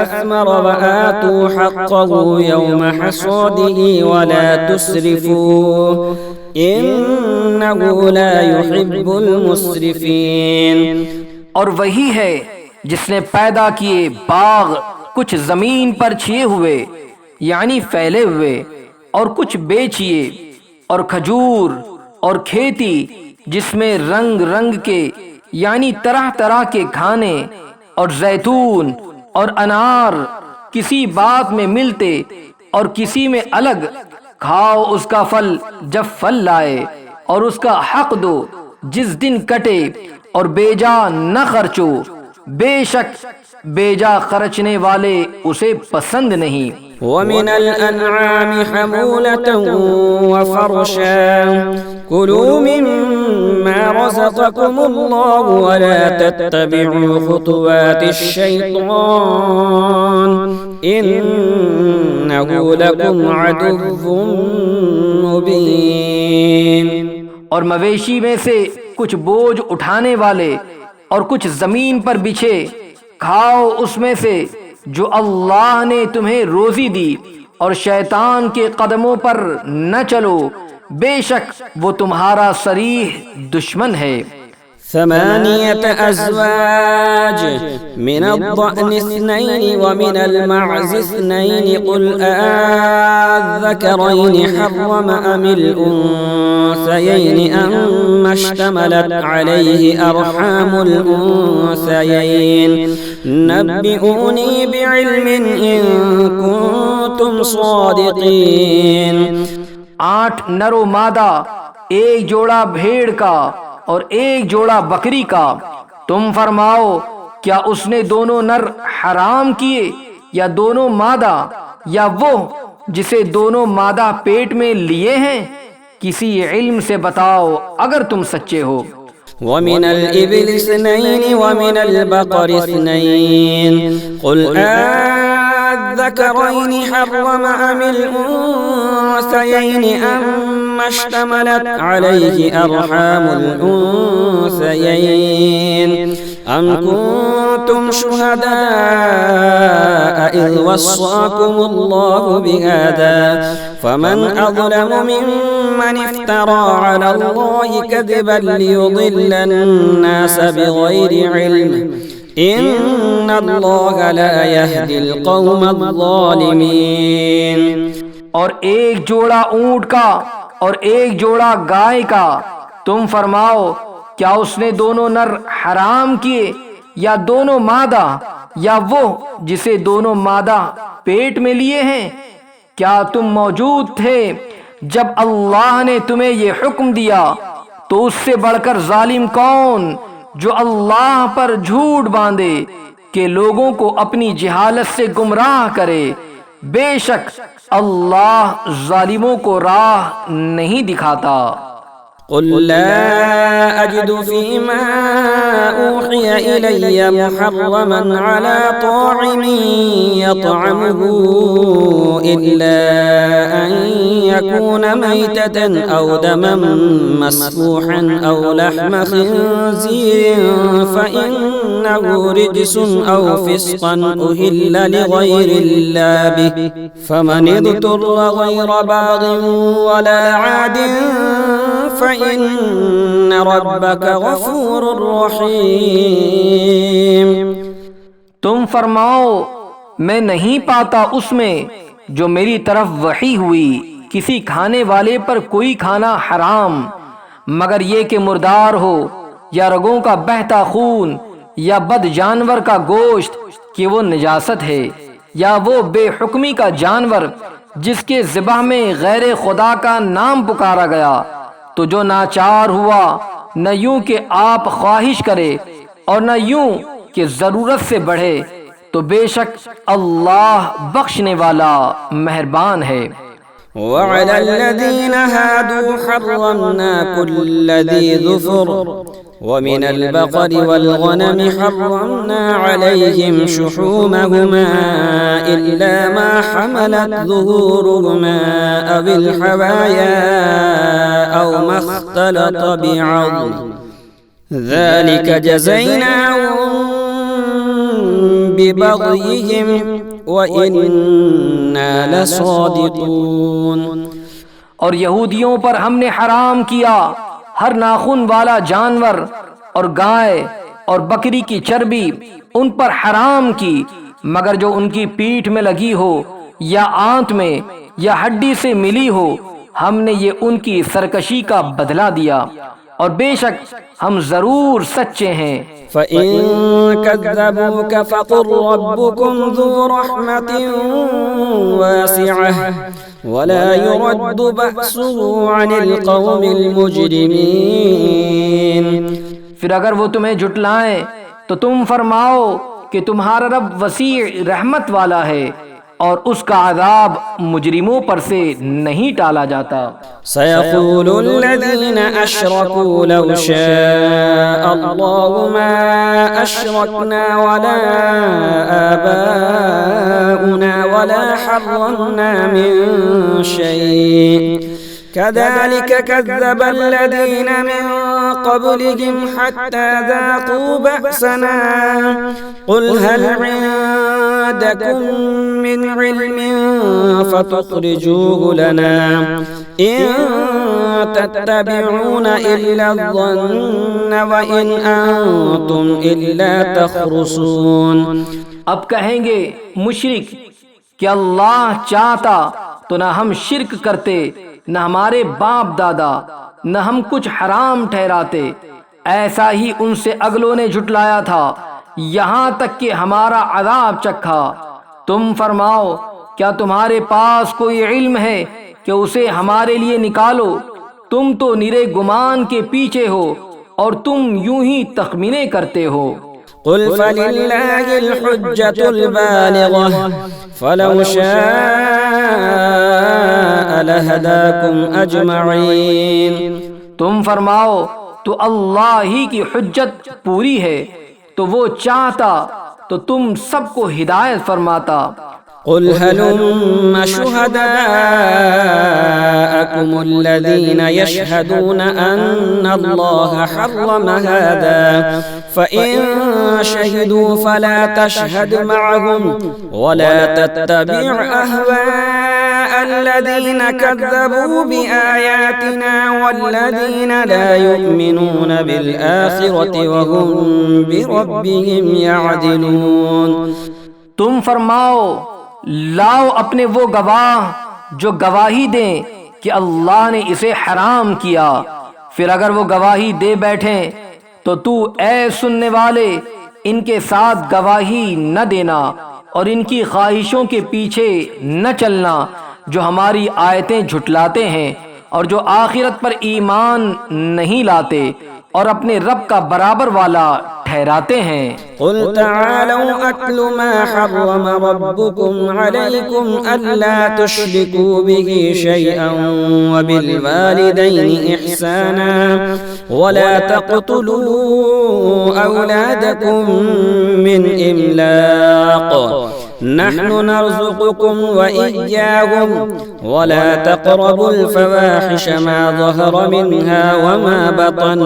أثمر وآتوا حقه يوم حصاده ولا تسرفوا إنه لا يحب المسرفين۔ اور وہی ہے جس نے پیدا کیے باغ کچھ زمین پر چھیے ہوئے یعنی پھیلے ہوئے، اور کچھ بیچیے، اور کھجور اور کھیتی جس میں رنگ رنگ کے یعنی طرح طرح کے کھانے، اور زیتون اور انار کسی بات میں ملتے اور کسی میں الگ، کھاؤ اس کا پھل جب پھل لائے، اور اس کا حق دو جس دن کٹے، اور بیجا نہ خرچو، بے شک بیجا خرچنے والے اسے پسند نہیں۔ ومن الأنعام حمولة وفرشا كلوا مما رزقكم الله ولا تتبعوا خطوات الشيطان إنه لكم عدو مبين۔ اور مویشی میں سے کچھ بوجھ اٹھانے والے اور کچھ زمین پر بچھے، کھاؤ اس میں سے جو اللہ نے تمہیں روزی دی، اور شیطان کے قدموں پر نہ چلو، بے شک وہ تمہارا صریح دشمن ہے۔ 8 أزواج من الضأن 2 ومن المعز 2 قل أذكرين حرم أم الأنثيين أما اشتملت عليه أرحام الأنثيين نبئوني بعلم إن كنتم صادقين۔ 8 نر و مادہ، ایک جوڑا بھیڑ کا اور ایک جوڑا بکری کا، تم فرماؤ کیا اس نے دونوں نر حرام کیے یا دونوں مادہ، یا وہ جسے دونوں مادہ پیٹ میں لیے ہیں؟ کسی علم سے بتاؤ اگر تم سچے ہو۔ ومن الإبل 2 ومن البقر 2 قل الذكرين حرم أم الأنثيين أما اشتملت عليه أرحام الأنثيين أم كنتم شهداء إذ وصاكم الله بهذا فمن أظلم ممن افترى على الله كذبا ليضل الناس بغير علم ان اللہ لا یہدی القوم الظالمین۔ اور ایک جوڑا اونٹ کا اور ایک جوڑا گائے کا، تم فرماؤ کیا اس نے دونوں نر حرام کیے یا دونوں مادہ، یا وہ جسے دونوں مادہ پیٹ میں لیے ہیں؟ کیا تم موجود تھے جب اللہ نے تمہیں یہ حکم دیا؟ تو اس سے بڑھ کر ظالم کون جو اللہ پر جھوٹ باندھے کہ لوگوں کو اپنی جہالت سے گمراہ کرے۔ بے شک اللہ ظالموں کو راہ نہیں دکھاتا۔ قل لا أجد فيما أوحي إلي محرما على طاعم يطعمه إلا أن يكون ميتة أو دما مسفوحا أو لحم خنزير فإنه رجس أو فسقا أهل لغير الله به فمن اضطر غير باغ ولا عاد فإن ربك غفور رحیم۔ تم فرماؤ میں نہیں پاتا اس میں جو میری طرف وحی ہوئی کسی کھانے والے پر کوئی کھانا حرام، مگر یہ کہ مردار ہو، یا رگوں کا بہتا خون، یا بد جانور کا گوشت کہ وہ نجاست ہے، یا وہ بے حکمی کا جانور جس کے ذبح میں غیر خدا کا نام پکارا گیا۔ تو جو ناچار ہوا نہ یوں کہ آپ خواہش کرے اور نہ یوں کہ ضرورت سے بڑھے، تو بے شک اللہ بخشنے والا مہربان ہے۔ وعلى الذين هادوا حرمنا كل ذي ظفر ومن البقر والغنم حرمنا عليهم شحومهما إلا ما حملت ظهورهما أو الحوايا أو ما اختلط بعظم ذلك جزيناهم ببغيهم وَإِنَّا لَصَادِقُونَ۔ اور یہودیوں پر ہم نے حرام کیا ہر ناخن والا جانور اور گائے اور بکری کی چربی ان پر حرام کی، مگر جو ان کی پیٹھ میں لگی ہو یا آنت میں یا ہڈی سے ملی ہو، ہم نے یہ ان کی سرکشی کا بدلہ دیا، اور بے شک ہم ضرور سچے ہیں۔ فَإِن كَذَّبُوكَ فَقُلْ رَبُّكُمْ ذُو رَحْمَةٍ وَاسِعَةٍ وَلَا يُرَدُّ بَأْسُهُ عَنِ الْقَوْمِ الْمُجْرِمِينَ۔ پھر اگر وہ تمہیں جھٹلائیں تو تم فرماؤ کہ تمہارا رب وسیع رحمت والا ہے، اور اس کا عذاب مجرموں پر سے نہیں ٹالا جاتا۔ سَيَقُولُ الَّذِينَ أَشْرَكُوا لَوْ شَاءَ اللَّهُ مَا أَشْرَكْنَا وَلَا آبَاؤُنَا وَلَا حَرَّمْنَا مِن شَيْءٍ كَذَلِكَ كَذَّبَ الَّذِينَ مِن قبلهم حتى ذاقوا بأسنا قل هل عندكم من علم فتخرجوه لنا إن تتبعون إلا الظن وإن أنتم إلا تخرصون۔ اب کہیں گے مشرک کہ اللہ چاہتا تو نہ ہم شرک کرتے، نہ ہمارے باپ دادا، نہ ہم کچھ حرام ٹھہراتے، ایسا ہی ان سے اگلوں نے جھٹلایا تھا یہاں تک کہ ہمارا عذاب چکھا۔ تم فرماؤ کیا تمہارے پاس کوئی علم ہے کہ اسے ہمارے لیے نکالو؟ تم تو نرے گمان کے پیچھے ہو اور تم یوں ہی تخمینے کرتے ہو۔ قل فللہ الحجة البالغة فلو شاء لہداکم اجمعین۔ تم فرماؤ تو اللہ ہی کی حجت پوری ہے، تو وہ چاہتا تو تم سب کو ہدایت فرماتا۔ قل هلم شهداءكم الذين يشهدون أن الله حرم هذا فإن شهدوا فلا تشهد معهم ولا تتبع أهواء الذين كذبوا بآياتنا والذين لا يؤمنون بالآخرة وهم بربهم يعدلون۔ تم فرماؤ لاؤ اپنے وہ گواہ جو گواہی دیں کہ اللہ نے اسے حرام کیا، پھر اگر وہ گواہی دے بیٹھیں تو تو اے سننے والے ان کے ساتھ گواہی نہ دینا اور ان کی خواہشوں کے پیچھے نہ چلنا جو ہماری آیتیں جھٹلاتے ہیں اور جو آخرت پر ایمان نہیں لاتے اور اپنے رب کا برابر والا ٹھہراتے ہیں۔ قل تعالوا اتل ما حرم ربكم عليكم الا تشركوا به شيئا وبالوالدين احسانا ولا تقتلوا اولادكم من املاق نحن نرزقكم وإياهم ولا تقربوا الفواحش ما ظهر منها وما بطن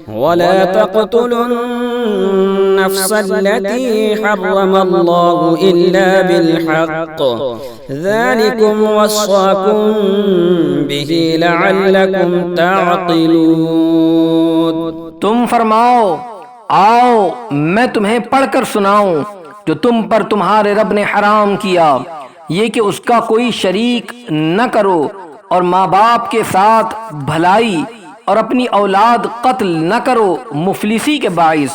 ولا تقتلوا النفس التي حرم الله إلا بالحق ذلكم وصاكم به لعلكم تعقلون۔ تم فرماؤ آؤ میں تمہیں پڑھ کر سناؤں جو تم پر تمہارے رب نے حرام کیا، یہ کہ اس کا کوئی شریک نہ کرو اور ماں باپ کے ساتھ بھلائی اور اپنی اولاد قتل نہ کرو مفلسی کے باعث۔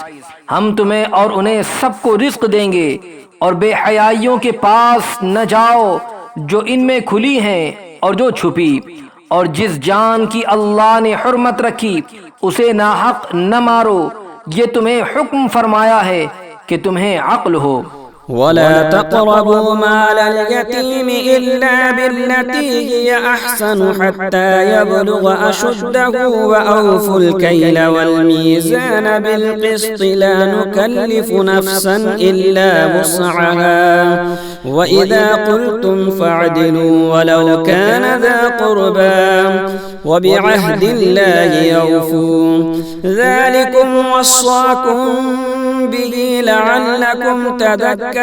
ہم تمہیں اور انہیں سب کو رزق دیں گے اور بے حیائیوں کے پاس نہ جاؤ جو ان میں کھلی ہیں اور جو چھپی، اور جس جان کی اللہ نے حرمت رکھی اسے ناحق نہ مارو، یہ تمہیں حکم فرمایا ہے کہ تمہیں عقل ہو۔ ولا تقربوا مال اليتيم إلا بالتي هي أحسن حتى يبلغ أشده وأوفوا الكيل والميزان بالقسط لا نكلف نفسا إلا وسعها وإذا قلتم فاعدلوا ولو كان ذا قربى وبعهد الله يوفوا ذلكم وصاكم به لعلكم تذكرون۔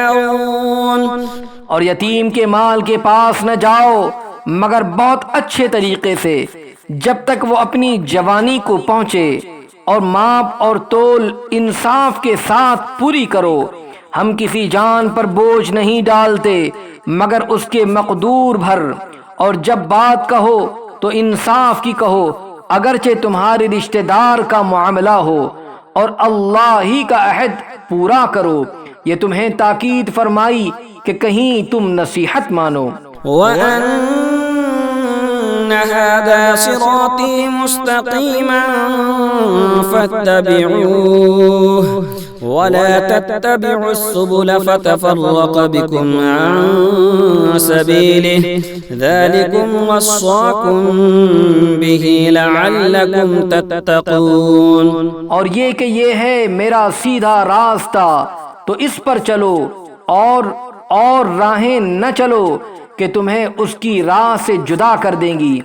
اور یتیم کے مال کے پاس نہ جاؤ مگر بہت اچھے طریقے سے جب تک وہ اپنی جوانی کو پہنچے، اور ماپ اور تول انصاف کے ساتھ پوری کرو۔ ہم کسی جان پر بوجھ نہیں ڈالتے مگر اس کے مقدور بھر، اور جب بات کہو تو انصاف کی کہو اگرچہ تمہارے رشتہ دار کا معاملہ ہو، اور اللہ ہی کا عہد پورا کرو۔ یہ تمہیں تاکید فرمائی کہ کہیں تم نصیحت مانو۔ وَأَنَّ هَذَا صِرَاطِي مُسْتَقِيمًا فَاتَّبِعُوهُ وَلَا تَتَّبِعُوا السُّبُلَ فَتَفَرَّقَ بِكُمْ عَن سَبِيلِهِ ذَلِكُمْ وَصَّاكُمْ بِهِ لَعَلَّكُمْ تَتَّقُونَ۔ اور یہ کہ یہ ہے میرا سیدھا راستہ تو اس پر چلو، اور راہیں نہ چلو کہ تمہیں اس کی راہ سے جدا کر دیں گی۔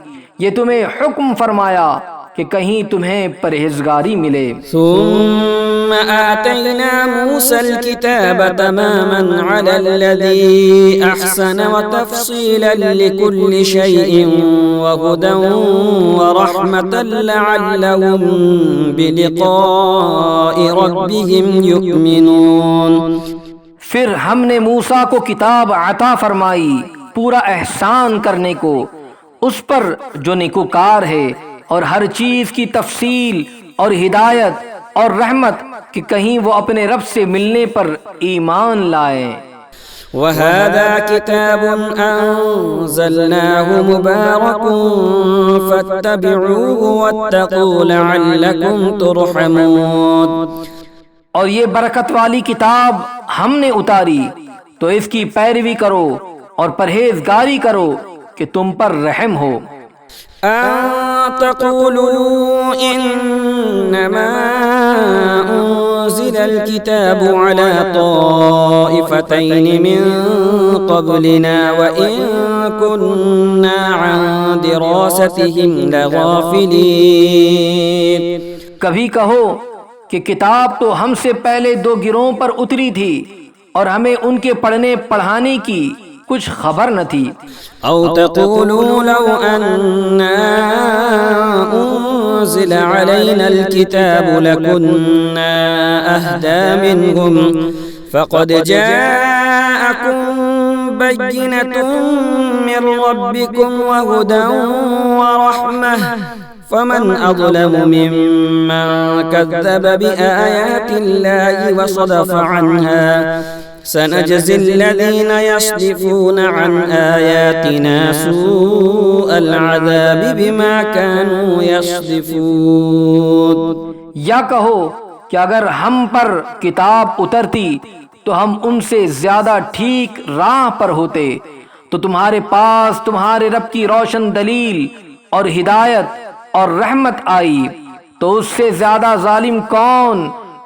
یہ تمہیں حکم فرمایا کہ کہ کہیں تمہیں پرہیزگاری ملے۔ ثم آتينا موسى الكتاب تماما على الذي أحسن وتفصيلا لكل شيء وهدى ورحمة لعلهم بلقاء ربهم يؤمنون۔ پھر ہم نے موسیٰ کو کتاب عطا فرمائی پورا احسان کرنے کو، اس پر جو نیکوکار ہے، اور ہر چیز کی تفصیل اور ہدایت اور رحمت کہ کہیں وہ اپنے رب سے ملنے پر ایمان لائیں۔ وَهَذَا كِتَابٌ أَنزَلْنَاهُ مُبَارَكٌ فَاتَّبِعُوهُ وَاتَّقُوا لَعَلَّكُمْ تُرْحَمُونَ۔ اور یہ برکت والی کتاب ہم نے اتاری تو اس کی پیروی کرو اور پرہیزگاری کرو کہ تم پر رحم ہو۔ أَن تَقُولُوا إِنَّمَا أُنزِلَ الْكِتَابُ عَلَى طَائِفَتَيْنِ مِن قَبْلِنَا وَإِن كُنَّا عَن دِرَاسَتِهِمْ لَغَافِلِينَ۔ کبھی کہو کہ کتاب تو ہم سے پہلے دو گروہوں پر اتری تھی اور ہمیں ان کے پڑھنے پڑھانے کی کچھ خبر نہ تھی۔ أو تقولوا لو أنا أنزل علينا الكتاب لكنا أهدى منهم فقد جاءكم بينة من ربكم وهدى ورحمة فمن أظلم ممن كذب بآيات الله وصدف عنها سنجزي الذين يصدفون عن آياتنا سوء العذاب بما كانوا يصدفون۔ یا کہو کہ اگر ہم پر کتاب اترتی تو ہم ان سے زیادہ ٹھیک راہ پر ہوتے، تو تمہارے پاس تمہارے رب کی روشن دلیل اور ہدایت اور رحمت آئی، تو اس سے زیادہ ظالم کون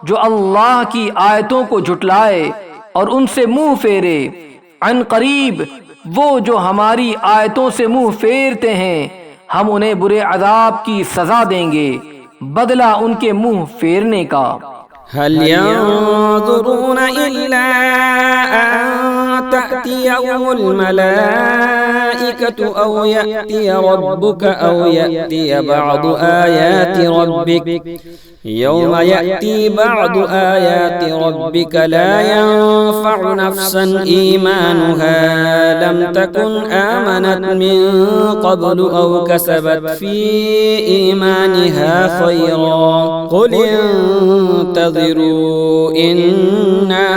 جو اللہ کی آیتوں کو جھٹلائے اور ان سے منہ پھیرے۔ عن قریب وہ جو ہماری آیتوں سے منہ پھیرتے ہیں ہم انہیں برے عذاب کی سزا دیں گے، بدلہ ان کے منہ پھیرنے کا۔ هل ينظرون إلا أن تأتيهم الملائكة أو يأتي ربك أو يأتي بعض آيات ربك يوم يأتي بعض آيات ربك لا ينفع نفسا إيمانها لم تكن آمنت من قبل أو كسبت في إيمانها خيرا قل انتظروا إنا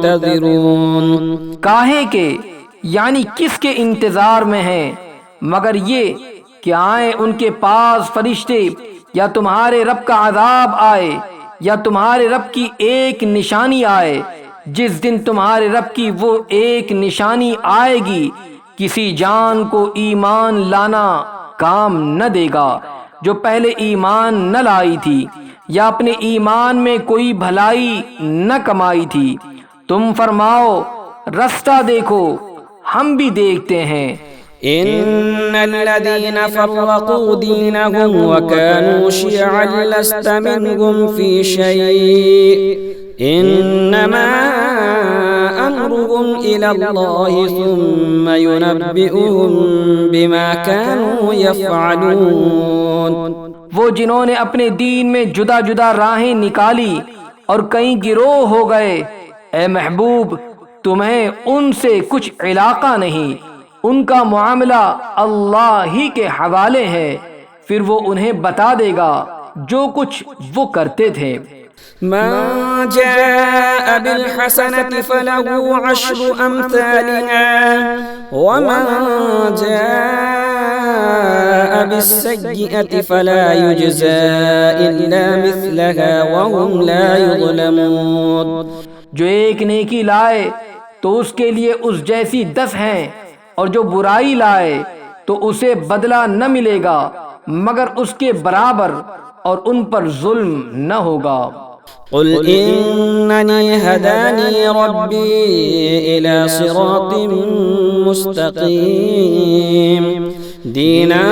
منتظرون۔ کاہے کہ یعنی کس کے انتظار میں ہیں مگر یہ کہ آئیں ان کے پاس فرشتے، یا تمہارے رب کا عذاب آئے، یا تمہارے رب کی ایک نشانی آئے۔ جس دن تمہارے رب کی وہ ایک نشانی آئے گی کسی جان کو ایمان لانا کام نہ دے گا جو پہلے ایمان نہ لائی تھی یا اپنے ایمان میں کوئی بھلائی نہ کمائی تھی۔ تم فرماؤ رستہ دیکھو ہم بھی دیکھتے ہیں۔ إن الذين فرقوا دينهم وكانوا شيعا لست منهم في شيء إنما أمرهم إلى الله ثم ينبئهم بما كانوا يفعلون۔ وہ جنہوں نے اپنے دین میں جدا جدا راہیں نکالی اور کئی گروہ ہو گئے، اے محبوب تمہیں ان سے کچھ علاقہ نہیں، ان کا معاملہ اللہ ہی کے حوالے ہے، پھر وہ انہیں بتا دے گا جو کچھ وہ کرتے تھے۔ من جاء بالحسنة فله 10 أمثالها ومن جاء بالسيئة فلا يجزى إلا مثلها وهم لا يظلمون۔ جو ایک نیکی لائے تو اس کے لیے اس جیسی 10 ہیں، اور جو برائی لائے تو اسے بدلہ نہ ملے گا مگر اس کے برابر، اور ان پر ظلم نہ ہوگا۔ قل إنني هداني ربي إلى صراط مستقيم دينا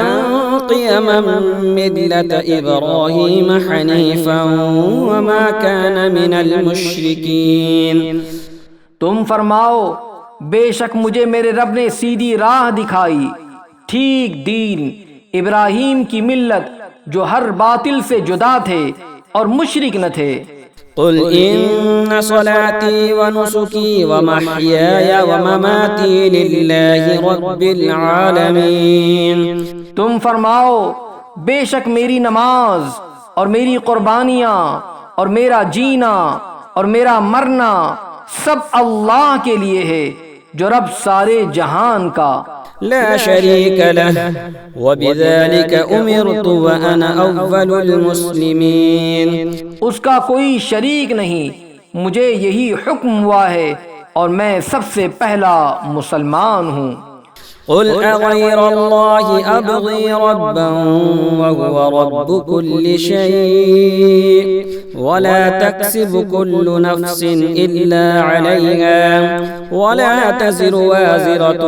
قيما ملة إبراهيم حنيفا وما كان من المشركين. تم فرماؤ بے شک مجھے میرے رب نے سیدھی راہ دکھائی، ٹھیک دین، ابراہیم کی ملت جو ہر باطل سے جدا تھے اور مشرک نہ تھے. قل إن صلاتي ونسكي ومحياي ومماتي لله رب العالمين. تم فرماؤ بے شک میری نماز اور میری قربانیاں اور میرا جینا اور میرا مرنا سب اللہ کے لیے ہے جو رب سارے جہان کا. لا شريك له وبذلك أمرت وأنا أول المسلمين. اس کا کوئی شریک نہیں، مجھے یہی حکم ہوا ہے اور میں سب سے پہلا مسلمان ہوں. قل أغير الله أبغي ربا وهو رب كل شيء ولا تكسب كل نفس إلا عليها ولا تزر وازرة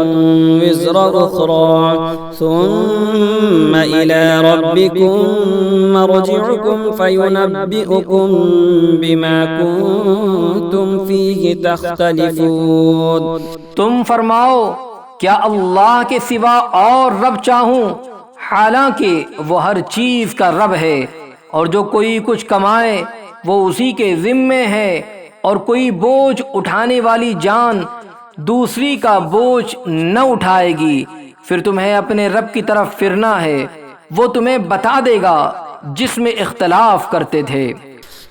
وزر أخرى ثم إلى ربكم مرجعكم فينبئكم بما كنتم فيه تختلفون. تم فرماؤ کیا اللہ کے سوا اور رب چاہوں، حالانکہ وہ ہر چیز کا رب ہے، اور جو کوئی کچھ کمائے وہ اسی کے ذمے ہے، اور کوئی بوجھ اٹھانے والی جان دوسری کا بوجھ نہ اٹھائے گی. پھر تمہیں اپنے رب کی طرف پھرنا ہے، وہ تمہیں بتا دے گا جس میں اختلاف کرتے تھے.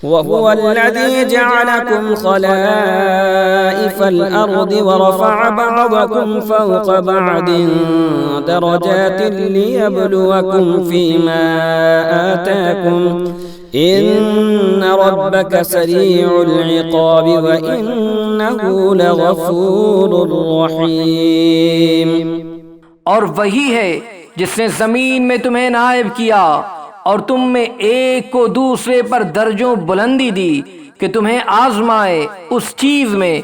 وهو الذي جعلكم خلائف الأرض ورفع بعضكم فوق بعض درجات ليبلوكم فيما آتاكم إن ربك سريع العقاب وإنه لغفور رحيم. اور وہی ہے جس نے زمین میں تمہیں نائب کیا اور تم میں ایک کو دوسرے پر درجوں بلندی دی کہ تمہیں آزمائے اس چیز میں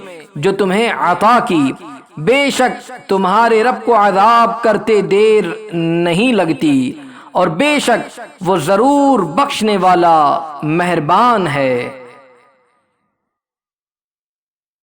جو تمہیں عطا کی. بے شک تمہارے رب کو عذاب کرتے دیر نہیں لگتی، اور بے شک وہ ضرور بخشنے والا مہربان ہے.